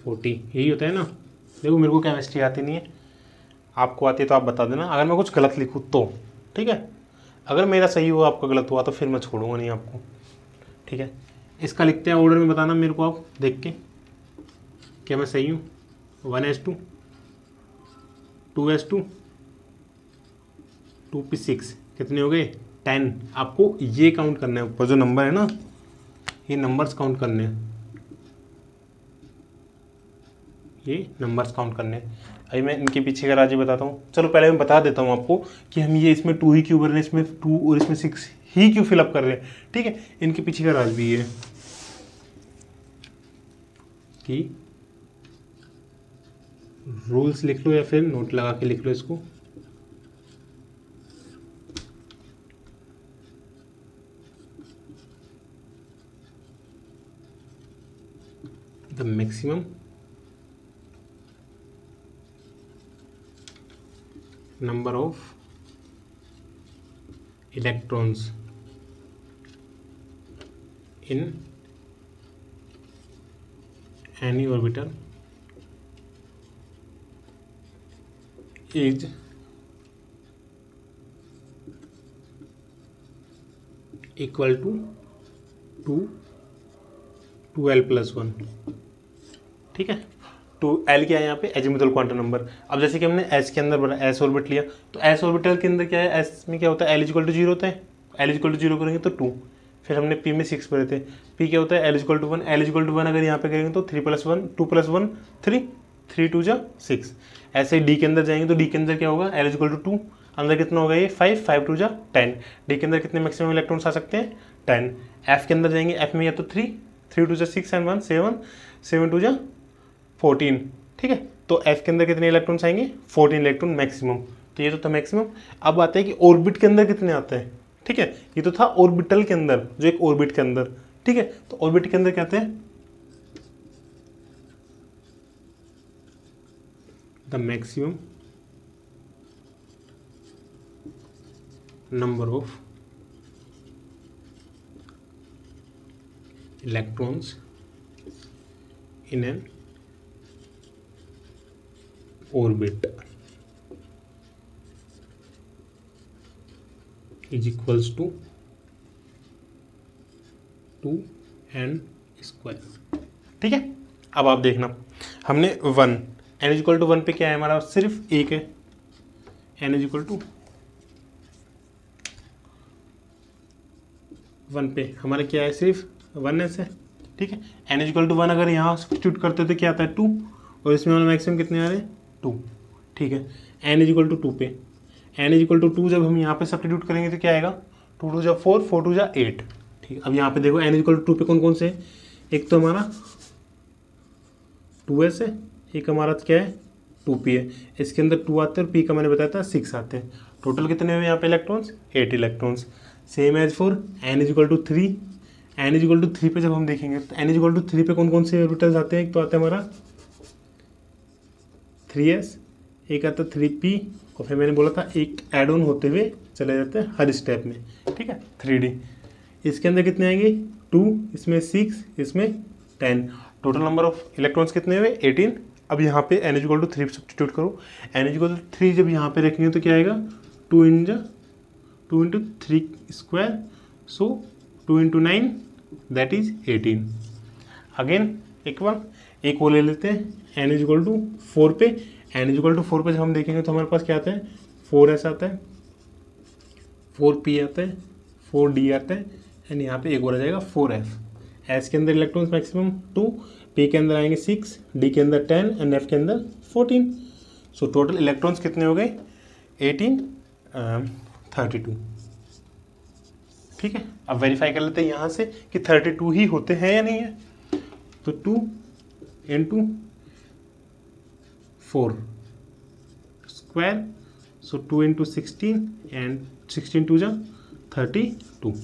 40, यही होता है ना। देखो मेरे को केमिस्ट्री आती नहीं है, आपको आती है तो आप बता देना अगर मैं कुछ गलत लिखूँ तो, ठीक है। अगर मेरा सही हुआ आपका गलत हुआ तो फिर मैं छोड़ूंगा नहीं आपको, ठीक है। इसका लिखते हैं, ऑर्डर में बताना मेरे को आप देख के क्या मैं सही हूँ। 1s2 2s2 2p6 कितने हो गए 10। आपको ये काउंट करना है, ऊपर जो नंबर है ना ये नंबर्स काउंट करने हैं, ये नंबर्स काउंट करने हैं। अभी मैं इनके पीछे का राज बताता हूँ। चलो पहले मैं बता देता हूँ आपको कि हम ये इसमें 2 ही क्यों भर रहे हैं, इसमें 2 और इसमें 6 ही क्यों फिलअप कर रहे हैं, ठीक है। इनके पीछे का राज भी है कि रूल्स लिख लो या फिर नोट लगा के लिख लो इसको। The maximum number of electrons in any orbital is equal to 2l+1, ठीक है। तो एल क्या है यहाँ पे, एजिमुथल क्वांटम नंबर। अब जैसे कि हमने एस के अंदर एस ऑर्बिट लिया, तो एस ऑर्बिटल के अंदर क्या है, एस में क्या होता है, एल इक्वल टू 0 होता है। एल इक्वल टू 0 करेंगे तो 2, फिर हमने पी में 6 पढ़े थे, पी क्या होता है, l equal to 1। L equal to 1 अगर यहाँ पे करेंगे तो 3+1 2+1 3 3 2 6। ऐसे डी के अंदर जाएंगे तो डी के अंदर क्या होगा, एल इक्वल टू 2, अंदर कितना होगा ये 5 5 2 10। डी के अंदर कितने मैक्सिमम इलेक्ट्रॉन्स आ सकते हैं 10। एफ के अंदर जाएंगे, एफ में या तो 3 3 2 6 एंड 1 7 7 2 14, ठीक है। तो एफ के अंदर कितने इलेक्ट्रॉन्स आएंगे 14 इलेक्ट्रॉन मैक्सिमम। तो ये तो था मैक्सिमम। अब आते हैं कि ऑर्बिट के अंदर कितने आते हैं, ठीक है। ये तो था ऑर्बिटल के अंदर, जो एक ऑर्बिट के अंदर, ठीक है। तो ऑर्बिट के अंदर क्या आते हैं, the maximum number of electrons in an orbit is equals to 2n square, ठीक है। अब आप देखना, हमने 1 n इक्वल टू 1 पे क्या है हमारा, सिर्फ एक है, n इक्वल टू 1 पे हमारा क्या है, सिर्फ 1s है, ठीक है। n इक्वल टू 1 अगर यहाँ सब्स्टिट्यूट करते तो क्या आता है 2, और इसमें हमारा मैक्सिमम कितने आ रहे हैं 2, ठीक है। n इक्वल टू 2 पे, n इक्वल टू 2 जब हम यहाँ पे सब्स्टिट्यूट करेंगे तो क्या आएगा, 2 2 4 4 2 8, ठीक है। अब यहाँ पे देखो n इक्वल टू 2 पे कौन कौन से है, एक तो हमारा 2s है, एक हमारा क्या है 2p है। इसके अंदर 2 आते हैं और p का मैंने बताया था 6 आते हैं। टोटल कितने हुए यहाँ पे electrons 8 electrons. Same as for n equal to 3, n equal to 3 पे जब हम देखेंगे तो n इक्वल टू 3 पे कौन कौन से ऑर्बिटल्स आते हैं, एक तो आता है हमारा 3s, एक आता है 3p, और फिर मैंने बोला था एक एड ऑन होते हुए चले जाते हैं हर स्टेप में, ठीक है 3d। इसके अंदर कितने आएंगे 2, इसमें 6, इसमें 10। टोटल नंबर ऑफ इलेक्ट्रॉन्स कितने हुए 18। अब यहाँ पे n इक्वल टू 3 सब्स्टिट्यूट करो, n इक्वल टू 3 जब यहाँ पे रखेंगे तो क्या आएगा 2 into 3 square, so 2 into 9 that is 18। Again एक बार एक वो ले लेते हैं n इज इक्वल टू 4 पे। n इज इक्वल टू 4 पे जब हम देखेंगे तो हमारे पास क्या आता है, 4s आता है, 4p आता है, 4d आता है, एंड यहाँ पे एक और आ जाएगा 4f। s के अंदर इलेक्ट्रॉन्स मैक्सिमम 2, p के अंदर आएंगे 6, d के अंदर 10 एंड f के अंदर 14। सो टोटल इलेक्ट्रॉन्स कितने हो गए, 18, 32। ठीक है, अब वेरीफाई कर लेते हैं यहाँ से कि 32 ही होते हैं या नहीं है। तो 2 into 4 square, so 2 into 16 and 16 टू जा 32।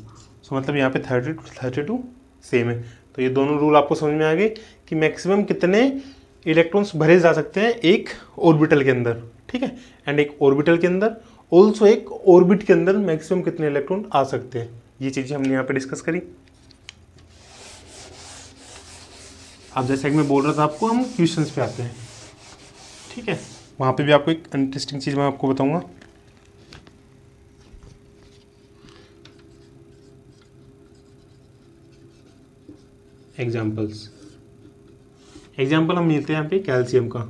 सो मतलब यहाँ पे 32 सेम है। तो ये दोनों रूल आपको समझ में आ गए कि मैक्सिमम कितने इलेक्ट्रॉन्स भरे जा सकते हैं एक ऑर्बिटल के अंदर। ठीक है, एंड एक ऑर्बिटल के अंदर ऑल्सो एक ऑर्बिट के अंदर मैक्सिमम कितने इलेक्ट्रॉन आ सकते हैं। ये चीज़ें हमने यहाँ पे डिस्कस करी। अब जैसे कि मैं बोल रहा था आपको, हम क्वेश्चंस पे आते हैं। ठीक है, वहाँ पे भी आपको एक इंटरेस्टिंग चीज़ मैं आपको बताऊंगा। एग्जाम्पल हम मिलते हैं यहाँ पे कैल्शियम का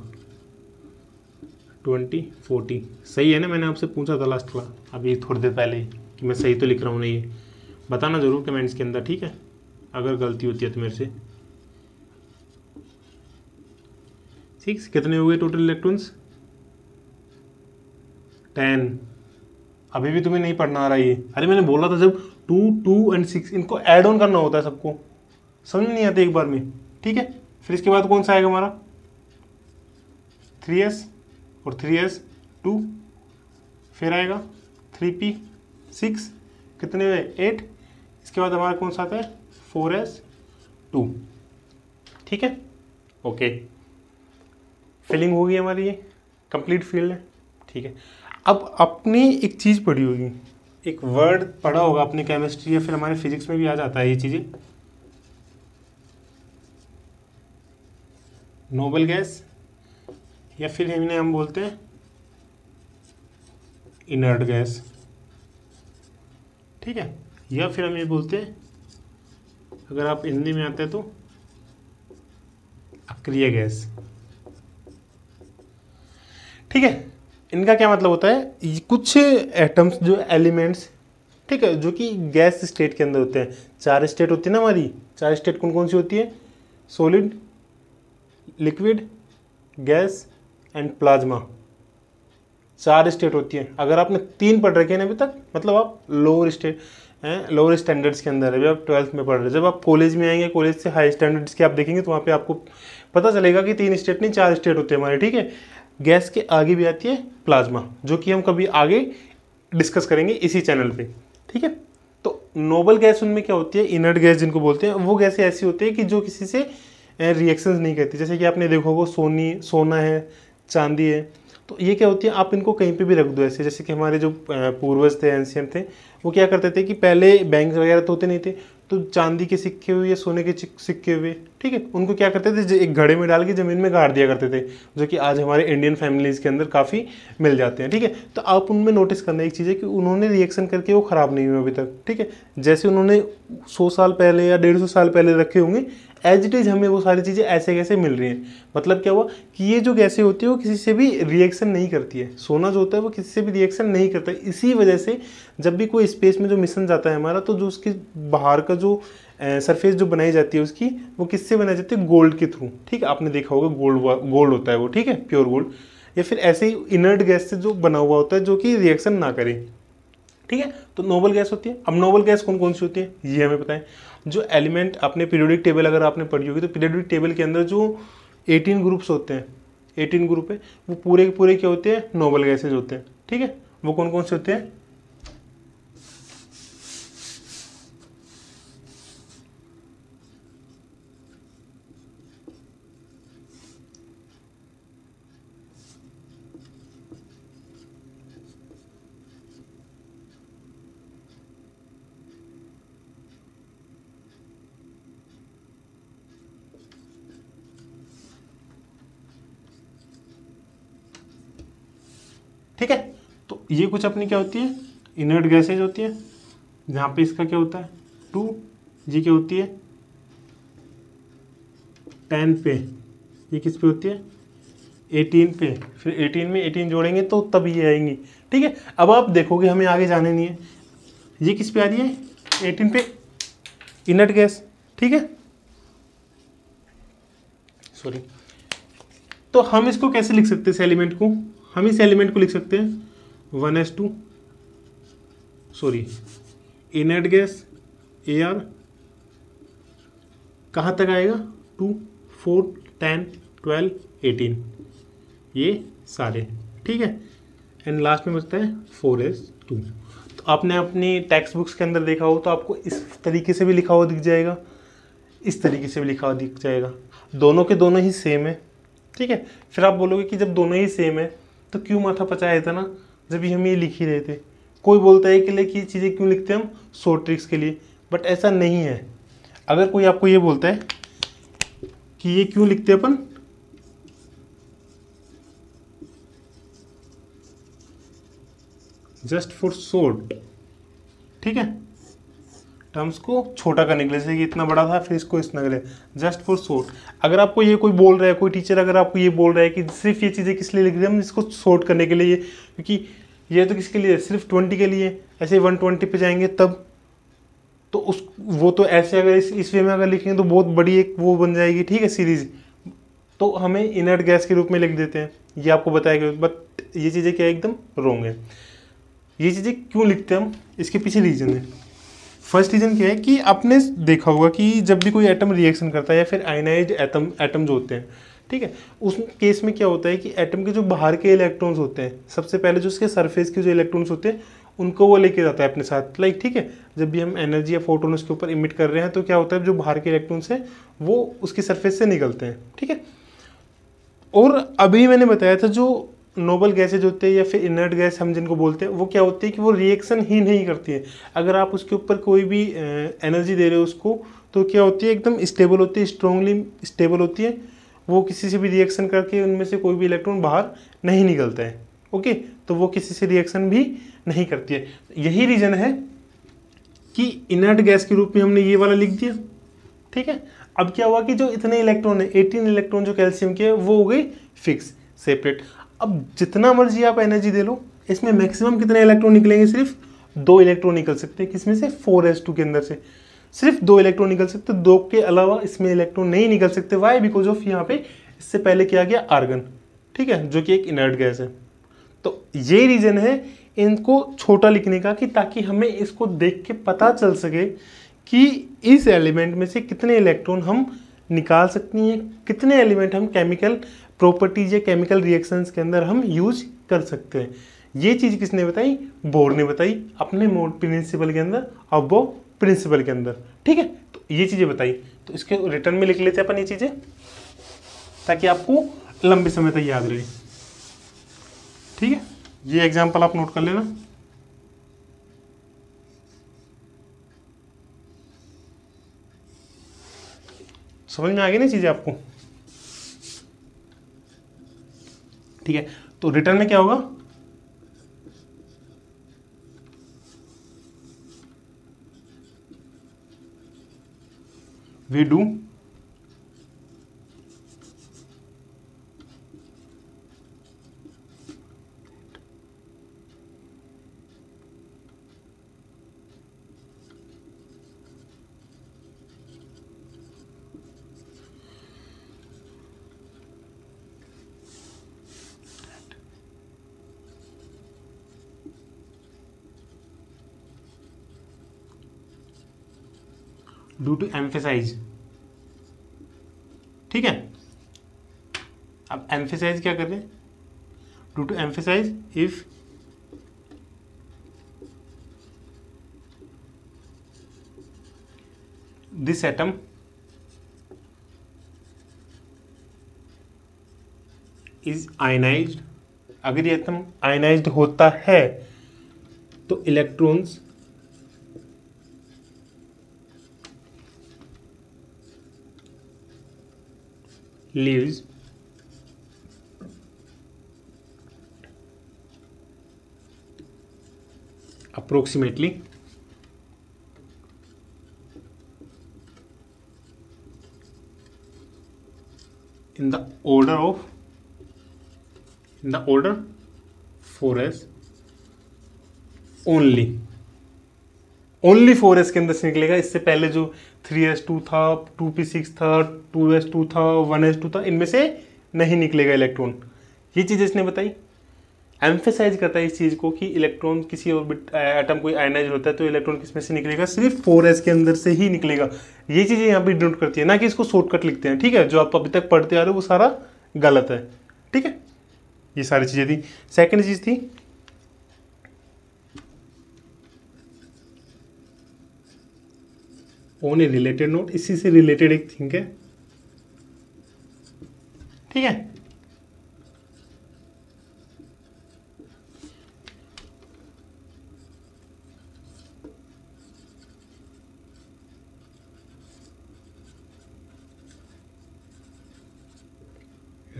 2040। सही है ना, मैंने आपसे पूछा था लास्ट क्लास अभी थोड़ी देर पहले कि मैं सही तो लिख रहा हूँ नहीं, बताना ज़रूर कमेंट्स के अंदर। ठीक है, अगर गलती होती है तो मेरे से। 6 कितने हो गए टोटल इलेक्ट्रॉन्स, 10। अभी भी तुम्हें नहीं पढ़ना आ रहा ये। अरे मैंने बोला था जब 2, 2 एंड 6 इनको ऐड ऑन करना होता है सबको, समझ में नहीं आता एक बार में। ठीक है, फिर इसके बाद कौन सा आएगा हमारा 3s और 3s 2, फिर आएगा 3p 6, कितने हुए 8। इसके बाद हमारा कौन सा आता है 4s 2। ठीक है, ओके, फिलिंग होगी हमारी, ये कंप्लीट फील्ड है। ठीक है, अब अपनी एक चीज़ पढ़ी होगी, एक वर्ड पढ़ा होगा अपने केमिस्ट्री या फिर हमारे फिजिक्स में भी आ जाता है ये चीज़ें, नोबल गैस, या फिर इन्हें हम बोलते हैं इनर्ट गैस। ठीक है, या फिर हम ये बोलते हैं, अगर आप हिंदी में आते हैं तो अक्रिय गैस। ठीक है, इनका क्या मतलब होता है, कुछ एटम्स जो एलिमेंट्स, ठीक है, जो कि गैस स्टेट के अंदर होते हैं। 4 स्टेट होती है ना हमारी, 4 स्टेट कौन कौन सी होती है, solid, liquid, gas and plasma. 4 state होती है। अगर आपने 3 पढ़ रखे हैं अभी तक, मतलब आप लोअर स्टेट हैं, लोअर स्टैंडर्ड्स के अंदर है, अभी आप 12th में पढ़ रहे हैं। जब आप कॉलेज में आएंगे, कॉलेज से हाई स्टैंडर्ड्स के आप देखेंगे तो वहाँ पे आपको पता चलेगा कि 3 स्टेट नहीं 4 स्टेट होते हैं हमारे। ठीक है, गैस के आगे भी आती है प्लाज्मा, जो कि हम कभी आगे डिस्कस करेंगे इसी चैनल पे। ठीक है, तो नोबल गैस उनमें क्या होती है, इनर्ट गैस जिनको बोलते हैं, वो गैसें ऐसी होती है कि जो किसी से रिएक्शंस नहीं करती। जैसे कि आपने देखा होगा सोना है, चांदी है, तो ये क्या होती है, आप इनको कहीं पे भी रख दो ऐसे। जैसे कि हमारे जो पूर्वज थे, एंशियंट थे, वो क्या करते थे कि पहले बैंक वगैरह तो होते नहीं थे, तो चांदी के सिक्के हुए या सोने के सिक्के हुए, ठीक है, उनको क्या करते थे, एक घड़े में डाल के ज़मीन में गाड़ दिया करते थे, जो कि आज हमारे इंडियन फैमिलीज़ के अंदर काफ़ी मिल जाते हैं। ठीक है, तो आप उनमें नोटिस करना एक चीज़ है कि उन्होंने रिएक्शन करके वो ख़राब नहीं हुए अभी तक। ठीक है, जैसे उन्होंने 100 साल पहले या 150 साल पहले रखे होंगे, एज इट इज़ हमें वो सारी चीज़ें ऐसे कैसे मिल रही हैं। मतलब क्या हुआ कि ये जो गैसें होती है वो किसी से भी रिएक्शन नहीं करती है। सोना जो होता है वो किसी से भी रिएक्शन नहीं करता है। इसी वजह से जब भी कोई स्पेस में जो मिशन जाता है हमारा, तो जो उसके बाहर का जो सरफेस जो बनाई जाती है उसकी, वो किससे बनाई जाती है, गोल्ड के थ्रू। ठीक है, आपने देखा होगा गोल्ड होता है वो, ठीक है, प्योर गोल्ड, या फिर ऐसे ही इनर्ट गैस से जो बना हुआ होता है जो कि रिएक्शन ना करे। ठीक है, तो नोबल गैस होती है। अब नोबल गैस कौन कौन सी होती है ये हमें पता है। जो एलिमेंट अपने पीरियोडिक टेबल अगर आपने पढ़ी होगी, तो पीरियोडिक टेबल के अंदर जो 18 ग्रुप्स होते हैं, 18 ग्रुप है, वो पूरे के पूरे क्या होते हैं, नोबल गैसेज होते हैं। ठीक है, वो कौन कौन से होते हैं, ठीक है। तो ये कुछ अपनी क्या होती है, इनर्ट गैसेज होती है, जहाँ पे इसका क्या होता है 2, ये क्या होती है 10 पे ये किस पे होती है 18 पे, फिर 18 में 18 जोड़ेंगे तो तब ये आएंगी। ठीक है, अब आप देखोगे हमें आगे जाने नहीं है, ये किस पे आ रही है 18 पे इनर्ट गैस। ठीक है, सॉरी, तो हम इसको कैसे लिख सकते हैं इस एलिमेंट को, हम इस एलिमेंट को लिख सकते हैं 1s2 sorry inert gas AR कहाँ तक आएगा 2 4 10 12 18 ये सारे। ठीक है, एंड लास्ट में बचता है 4s2। तो आपने अपनी टेक्स्ट बुक्स के अंदर देखा हो तो आपको इस तरीके से भी लिखा हुआ दिख जाएगा, इस तरीके से भी लिखा हुआ दिख जाएगा, दोनों के दोनों ही सेम है। ठीक है, फिर आप बोलोगे कि जब दोनों ही सेम है तो क्यों माथा पचाया था ना जब भी हम ये लिख ही रहे थे। कोई बोलता है कि चीज़ें क्यों लिखते हैं हम शॉर्ट ट्रिक्स के लिए, बट ऐसा नहीं है। अगर कोई आपको ये बोलता है कि ये क्यों लिखते हैं अपन, जस्ट फॉर शॉर्ट, ठीक है, टर्म्स को छोटा करने के लिए, जैसे कि इतना बड़ा था फिर इसको इतना करें, जस्ट फॉर शॉर्ट। अगर आपको ये कोई बोल रहा है, कोई टीचर अगर आपको ये बोल रहा है कि सिर्फ ये चीज़ें किस लिए लिख रहे हैं हम इसको शॉर्ट करने के लिए, क्योंकि ये तो किसके लिए सिर्फ 20 के लिए, ऐसे 120 पे जाएंगे तब, तो उस वो तो ऐसे अगर इस वे में अगर लिखेंगे तो बहुत बड़ी एक वो बन जाएगी। ठीक है, सीरीज, तो हमें इनर्ट गैस के रूप में लिख देते हैं, ये आपको बताया गया, बट ये चीज़ें क्या एकदम रॉन्ग है। ये चीज़ें क्यों लिखते हैं हम, इसके पीछे रीज़न है। फर्स्ट रीज़न क्या है कि आपने देखा होगा कि जब भी कोई एटम रिएक्शन करता है या फिर आयनाइज्ड एटम जो होते हैं, ठीक है, उस केस में क्या होता है कि एटम के जो बाहर के इलेक्ट्रॉन्स होते हैं, सबसे पहले जो उसके सरफेस के जो इलेक्ट्रॉन्स होते हैं उनको वो लेके जाता है अपने साथ, लाइक, ठीक है, जब भी हम एनर्जी या फोटोन उसके ऊपर इमिट कर रहे हैं तो क्या होता है जो बाहर के इलेक्ट्रॉन्स हैं वो उसकी सरफेस से निकलते हैं। ठीक है, और अभी मैंने बताया था जो नोबल गैसेज होते हैं या फिर इनर्ट गैस हम जिनको बोलते हैं, वो क्या होती है कि वो रिएक्शन ही नहीं करती है। अगर आप उसके ऊपर कोई भी एनर्जी दे रहे हो उसको, तो क्या होती है एकदम स्टेबल होती है, स्ट्रांगली स्टेबल होती है, वो किसी से भी रिएक्शन करके उनमें से कोई भी इलेक्ट्रॉन बाहर नहीं निकलता है। ओके, तो वो किसी से रिएक्शन भी नहीं करती है। यही रीज़न है कि इनर्ट गैस के रूप में हमने ये वाला लिख दिया। ठीक है, अब क्या हुआ कि जो इतने इलेक्ट्रॉन है 18 इलेक्ट्रॉन जो कैल्शियम के, वो हो गई फिक्स सेपरेट। अब जितना मर्जी आप एनर्जी दे लो, इसमें मैक्सिमम कितने इलेक्ट्रॉन निकलेंगे, सिर्फ 2 इलेक्ट्रॉन निकल सकते हैं। किसमें से 4s2 के अंदर से सिर्फ 2 इलेक्ट्रॉन निकल सकते, 2 के अलावा इसमें इलेक्ट्रॉन नहीं निकल सकते। वाई, बिकॉज ऑफ यहाँ पे इससे पहले किया गया आर्गन, ठीक है, जो कि एक इनर्ट गैस है। तो ये रीज़न है इनको छोटा लिखने का, कि ताकि हमें इसको देख के पता चल सके कि इस एलिमेंट में से कितने इलेक्ट्रॉन हम निकाल सकते हैं, कितने एलिमेंट हम केमिकल प्रॉपर्टीज या केमिकल रिएक्शंस के अंदर हम यूज कर सकते हैं। ये चीज़ किसने बताई, बोर ने बताई अपने मोड प्रिंसिपल के अंदर, अब वो प्रिंसिपल के अंदर। ठीक है, तो ये चीज़ें बताई, तो इसके रिटर्न में लिख लेते हैं अपन ये चीज़ें, ताकि आपको लंबे समय तक याद रहे। ठीक है, ये एग्जाम्पल आप नोट कर लेना। समझ में आ गई ना चीज़ें आपको। ठीक है, तो रिटर्न में क्या होगा, वी डू टू एम्फेसाइज। ठीक है, अब एम्फेसाइज क्या कर रहे हैं, to emphasize if this atom is ionized, अगर ये एटम आयनाइज्ड होता है तो electrons leaves approximately 1 in the order 4s only 4s के अंदर से निकलेगा। इससे पहले जो 3s2 था, 2p6 था, 2s2 था, 1s2 था, इनमें से नहीं निकलेगा इलेक्ट्रॉन। ये चीज़ इसने बताई, एम्फेसाइज करता है इस चीज़ को कि इलेक्ट्रॉन किसी ऑर्बिट एटम कोई आयनाइज होता है तो इलेक्ट्रॉन किस में से निकलेगा, सिर्फ 4s के अंदर से ही निकलेगा। ये चीज़ें यहाँ पे डिनोट करती है, ना कि इसको शॉर्टकट लिखते हैं। ठीक है, जो आप अभी तक पढ़ते आ रहे हो वो सारा गलत है। ठीक है, ये सारी चीज़ें थी। सेकेंड चीज़ थी ऑन ए रिलेटेड नोट, इसी से रिलेटेड एक थिंग है। ठीक है,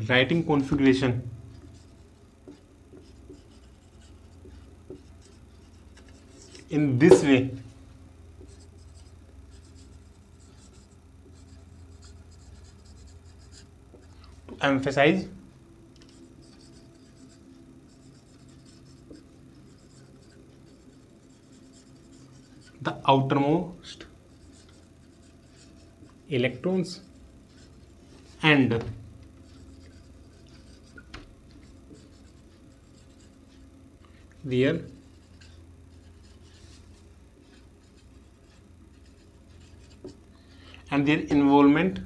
writing configuration in this way to emphasize the outermost electrons and their involvement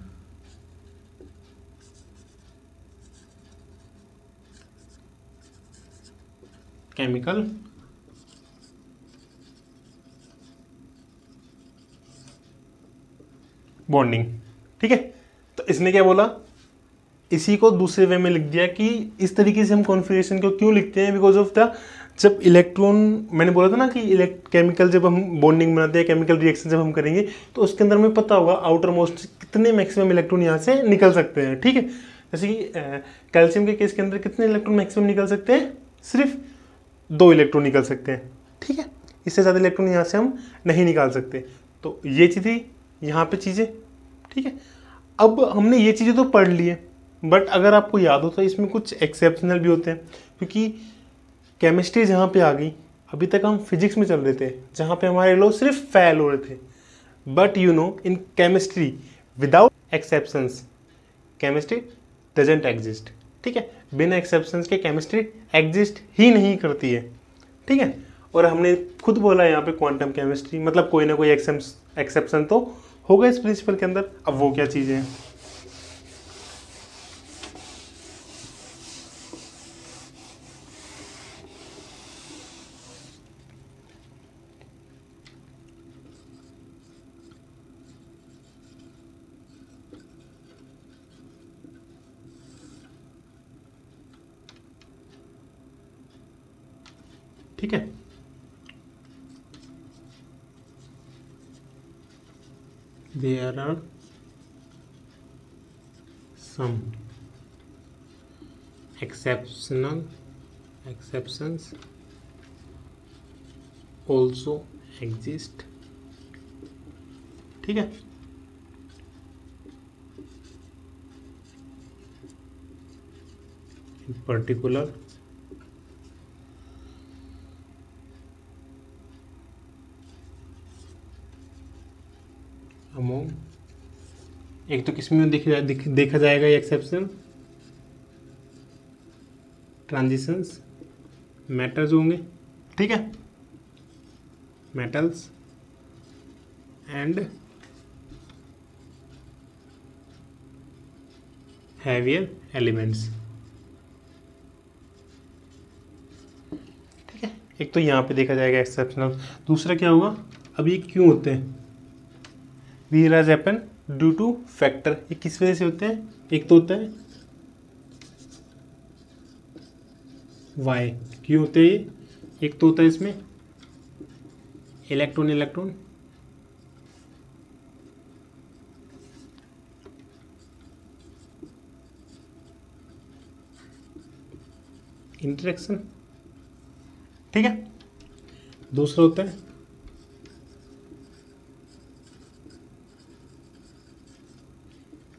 chemical bonding. ठीक है, तो इसने क्या बोला, इसी को दूसरे वे में लिख दिया कि इस तरीके से हम कॉन्फ़िगरेशन को क्यों लिखते हैं, बिकॉज ऑफ द जब इलेक्ट्रॉन, मैंने बोला था ना कि केमिकल जब हम बॉन्डिंग बनाते हैं, केमिकल रिएक्शन जब हम करेंगे तो उसके अंदर हमें पता होगा आउटर मोस्ट कितने मैक्सिमम इलेक्ट्रॉन यहाँ से निकल सकते हैं। ठीक है, जैसे कि कैल्शियम के केस के अंदर कितने इलेक्ट्रॉन मैक्सिमम निकल सकते हैं, सिर्फ 2 इलेक्ट्रॉन निकल सकते हैं। ठीक है, इससे ज़्यादा इलेक्ट्रॉन यहाँ से हम नहीं निकाल सकते। तो ये चीज़ थी यहाँ पे चीज़ें। ठीक है, अब हमने ये चीज़ें तो पढ़ ली है, बट अगर आपको याद हो तो इसमें कुछ एक्सेप्शनल भी होते हैं, क्योंकि केमिस्ट्री जहाँ पे आ गई, अभी तक हम फिजिक्स में चल रहे थे जहाँ पे हमारे लोग सिर्फ फेल हो रहे थे। But you know, in chemistry without exceptions chemistry doesn't exist. ठीक है, बिना एक्सेप्शंस के केमिस्ट्री एग्जिस्ट ही नहीं करती है। ठीक है, और हमने खुद बोला यहाँ पे क्वांटम केमिस्ट्री, मतलब कोई ना कोई एक्सेप्शन तो होगा इस प्रिंसिपल के अंदर। अब वो क्या चीज़ें हैं, ठीक है, there are some exceptions also exist। ठीक है, in particular अमोंग, एक तो किसमें देखा जाएगा ये एक्सेप्शन, ट्रांजिशंस, मेटल्स होंगे। ठीक है, मेटल्स एंड हैवियर एलिमेंट्स। ठीक है, एक तो यहाँ पे देखा जाएगा एक्सेप्शनल। दूसरा क्या होगा, अब ये क्यों होते हैं, These has happened due two factor. ये किस वजह से होते हैं, एक तो होता है वाई, क्यों होते हैं ये, एक तो होता है इसमें इलेक्ट्रॉन इंटरेक्शन। ठीक है, दूसरा होता है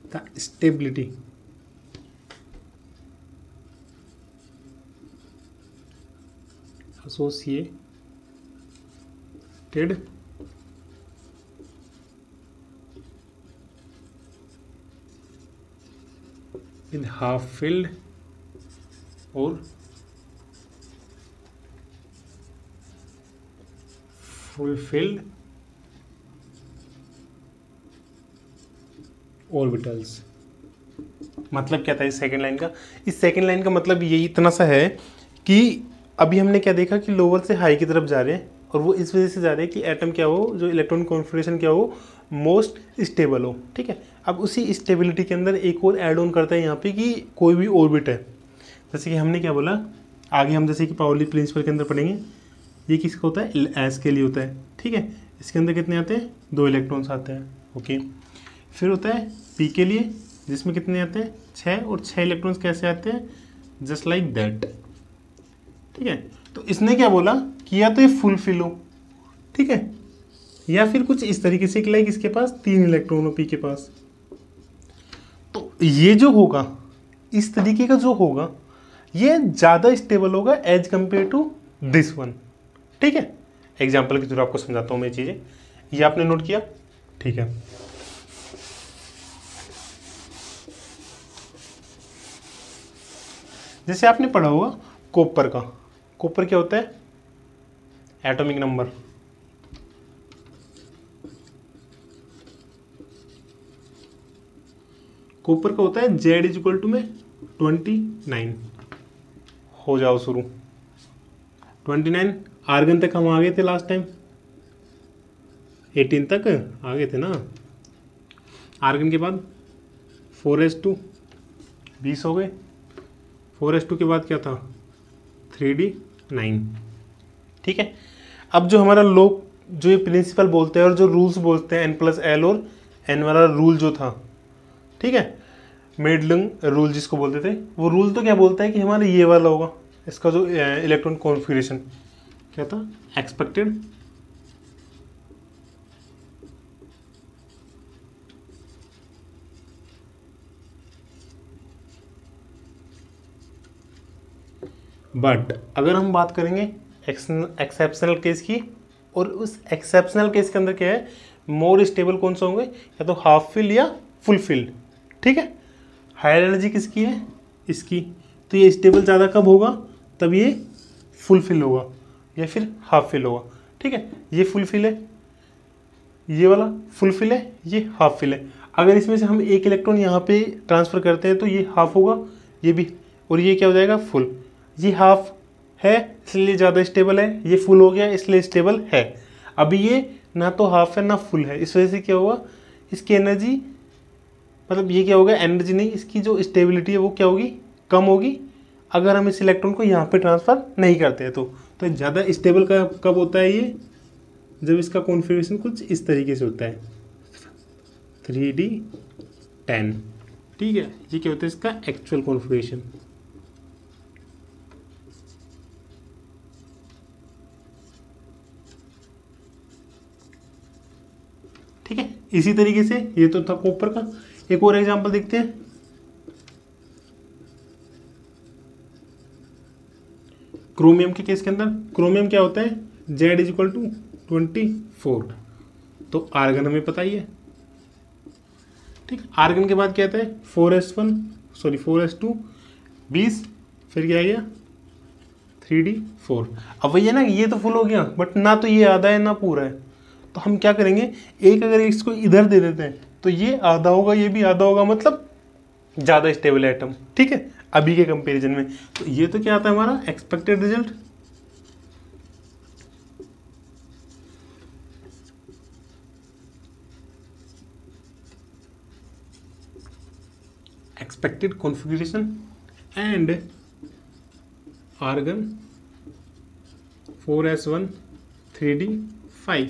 the stability associated with half filled और फुलफिल्ड ऑर्बिटल्स। मतलब क्या था इस सेकंड लाइन का? इस सेकंड लाइन का मतलब यही इतना सा है कि अभी हमने क्या देखा कि लोअर से हाई की तरफ जा रहे हैं, और वो इस वजह से जा रहे हैं कि एटम क्या हो, जो इलेक्ट्रॉन कॉन्फिगरेशन क्या हो, मोस्ट स्टेबल हो। ठीक है, अब उसी स्टेबिलिटी के अंदर एक और ऐड ऑन करता है यहाँ पे कि कोई भी ऑर्बिट है, जैसे कि हमने क्या बोला आगे, हम जैसे कि पाउली प्रिंसिपल के अंदर पढ़ेंगे, ये किसका होता है? एस के लिए होता है। ठीक है, इसके अंदर कितने आते हैं? 2 इलेक्ट्रॉन्स आते हैं। ओके, फिर होता है पी के लिए, जिसमें कितने आते हैं? 6, और 6 इलेक्ट्रॉन्स कैसे आते हैं? Just like that. ठीक है, तो इसने क्या बोला कि या तो ये फुलफिल हो, ठीक है, या फिर कुछ इस तरीके से लाइक इसके पास 3 इलेक्ट्रॉन हो पी के पास। तो ये जो होगा, इस तरीके का जो होगा, ये ज़्यादा स्टेबल होगा as compare to this one. ठीक है, एग्जाम्पल के थ्रू आपको समझाता हूँ मैं चीज़ें। ये आपने नोट किया? ठीक है, जैसे आपने पढ़ा होगा कॉपर का, कॉपर क्या होता है? Atomic number. कॉपर का होता है Z इक्वल टू में 29। हो जाओ शुरू। 29। आर्गन तक हम आ गए थे लास्ट टाइम, 18 तक आ गए थे ना। आर्गन के बाद 4s2 20 हो गए। 4s2 के बाद क्या था? 3d9। ठीक है, अब जो हमारा लोग जो ये प्रिंसिपल बोलते हैं और जो रूल्स बोलते हैं n+l और n वाला रूल जो था, ठीक है, मेडलंग रूल जिसको बोलते थे, वो रूल तो क्या बोलता है कि हमारा ये वाला होगा, इसका जो इलेक्ट्रॉन कॉन्फ़िगरेशन क्या था? एक्सपेक्टेड बट अगर हम बात करेंगे एक्सेप्शनल केस की, और उस एक्सेप्शनल केस के अंदर क्या है? मोर स्टेबल कौन सा होंगे? या तो हाफ फिल या फुल फिल्ड। ठीक है, हायर एनर्जी किसकी है? इसकी। तो ये स्टेबल ज़्यादा कब होगा? तब ये फुल फिल होगा या फिर हाफ फिल होगा। ठीक है, ये फुल फिल है, ये वाला फुल फिल है, ये हाफ फिल है। अगर इसमें से हम एक इलेक्ट्रॉन यहाँ पे ट्रांसफ़र करते हैं तो ये हाफ होगा, ये भी, और ये क्या हो जाएगा? फुल। ये हाफ है इसलिए ज़्यादा स्टेबल है, ये फुल हो गया इसलिए स्टेबल है। अभी ये ना तो हाफ है ना फुल है, इस वजह से क्या हुआ? इसकी एनर्जी, मतलब ये क्या होगा? एनर्जी नहीं, इसकी जो स्टेबिलिटी है वो क्या होगी? कम होगी, अगर हम इस इलेक्ट्रॉन को यहाँ पे ट्रांसफ़र नहीं करते हैं तो ज़्यादा स्टेबल का कब होता है ये? जब इसका कॉन्फ़िगरेशन कुछ इस तरीके से होता है, 3d10। ठीक है, ये क्या होता है? इसका एक्चुअल कॉन्फ़िगरेशन। ठीक है, इसी तरीके से ये तो था कॉपर का। एक और एग्जांपल देखते हैं, क्रोमियम के केस के अंदर। क्रोमियम क्या होता है? Z equal to 24। तो आर्गन हमें पता ही है। ठीक, आर्गन के बाद क्या आता है? 4s2 20, फिर क्या आ गया? 3d4। अब वही है ना, ये तो फुल हो गया, बट ना तो ये आधा है ना पूरा है। तो हम क्या करेंगे? एक अगर इसको इधर दे देते हैं तो ये आधा होगा, ये भी आधा होगा, मतलब ज़्यादा स्टेबल एटम। ठीक है, अभी के कंपैरिजन में। तो ये तो क्या आता है हमारा? Expected result. Expected configuration and argon 4s1 3d5,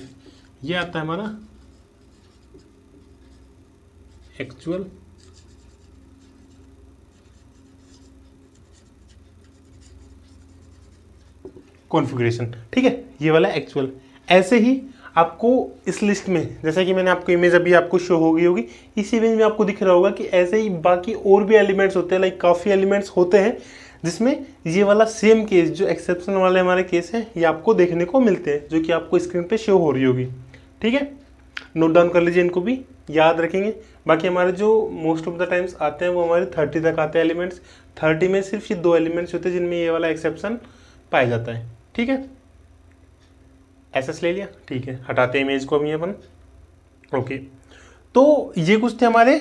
ये आता है हमारा एक्चुअल कॉन्फ़िगरेशन। ठीक है, ये वाला एक्चुअल। ऐसे ही आपको इस लिस्ट में, जैसा कि मैंने आपको इमेज अभी आपको शो हो गई होगी, इस इमेज में आपको दिख रहा होगा कि ऐसे ही बाकी और भी एलिमेंट्स होते हैं, लाइक काफ़ी एलिमेंट्स होते हैं जिसमें ये वाला सेम केस जो एक्सेप्शन वाले हमारे केस हैं ये आपको देखने को मिलते हैं, जो कि आपको स्क्रीन पे शो हो रही होगी। ठीक है, नोट डाउन कर लीजिए, इनको भी याद रखेंगे। बाकी हमारे जो मोस्ट ऑफ द टाइम्स आते हैं वो हमारे 30 तक आते हैं एलिमेंट्स। 30 में सिर्फ ये 2 एलिमेंट्स होते हैं जिनमें ये वाला एक्सेप्शन पाया जाता है। ठीक है, एसएस ले लिया, ठीक है, हटाते हैं इमेज को अभी अपन। ओके, तो ये कुछ थे हमारे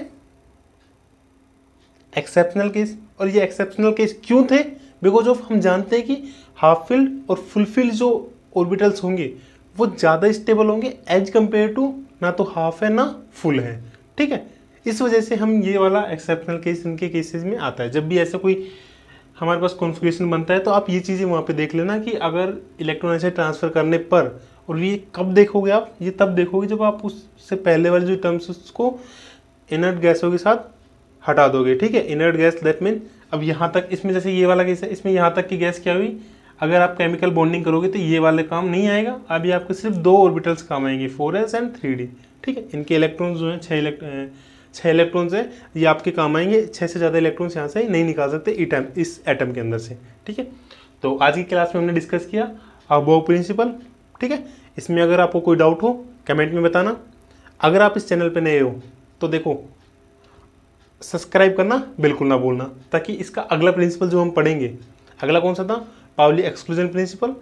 एक्सेप्शनल केस। और ये एक्सेप्शनल केस क्यों थे? बिकॉज ऑफ हम जानते हैं कि हाफ फिल्ड और फुल फिल्ड जो ऑर्बिटल्स होंगे वो ज़्यादा स्टेबल होंगे एज कंपेयर टू ना तो हाफ है ना फुल है। ठीक है, इस वजह से हम ये वाला एक्सेप्शनल केस इनके केसेस में आता है। जब भी ऐसा कोई हमारे पास कॉन्फ़िगरेशन बनता है तो आप ये चीज़ें वहाँ पे देख लेना कि अगर इलेक्ट्रॉन ऐसे ट्रांसफ़र करने पर, और ये कब देखोगे आप, ये तब देखोगे जब आप उससे पहले वाले जो टर्म्स उसको इनर्ट गैसों के साथ हटा दोगे। ठीक है, इनर्ट गैस दैट मीन अब यहाँ तक, इसमें जैसे ये वाला केस है, इसमें यहाँ तक की गैस क्या हुई, अगर आप केमिकल बॉन्डिंग करोगे तो ये वाले काम नहीं आएगा। अभी आपके सिर्फ 2 ऑर्बिटल्स काम आएंगे, 4s एंड 3d। ठीक है, इनके इलेक्ट्रॉन्स जो हैं 6 इलेक्ट्रॉन्स हैं, ये आपके काम आएंगे। 6 से ज़्यादा इलेक्ट्रॉन्स यहाँ से नहीं निकाल सकते इस एटम के अंदर से। ठीक है, तो आज की क्लास में हमने डिस्कस किया अबोव प्रिंसिपल। ठीक है, इसमें अगर आपको कोई डाउट हो कमेंट में बताना। अगर आप इस चैनल पर नए हो तो देखो सब्सक्राइब करना बिल्कुल ना भूलना, ताकि इसका अगला प्रिंसिपल जो हम पढ़ेंगे, अगला कौन सा था, पाउली एक्सक्लूजन प्रिंसिपल,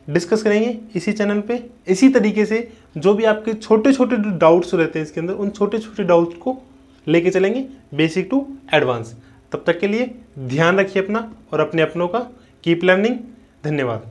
डिस्कस करेंगे इसी चैनल पे। इसी तरीके से जो भी आपके छोटे छोटे डाउट्स रहते हैं इसके अंदर, उन छोटे छोटे डाउट्स को लेके चलेंगे बेसिक टू एडवांस। तब तक के लिए ध्यान रखिए अपना और अपने अपनों का। Keep learning. धन्यवाद।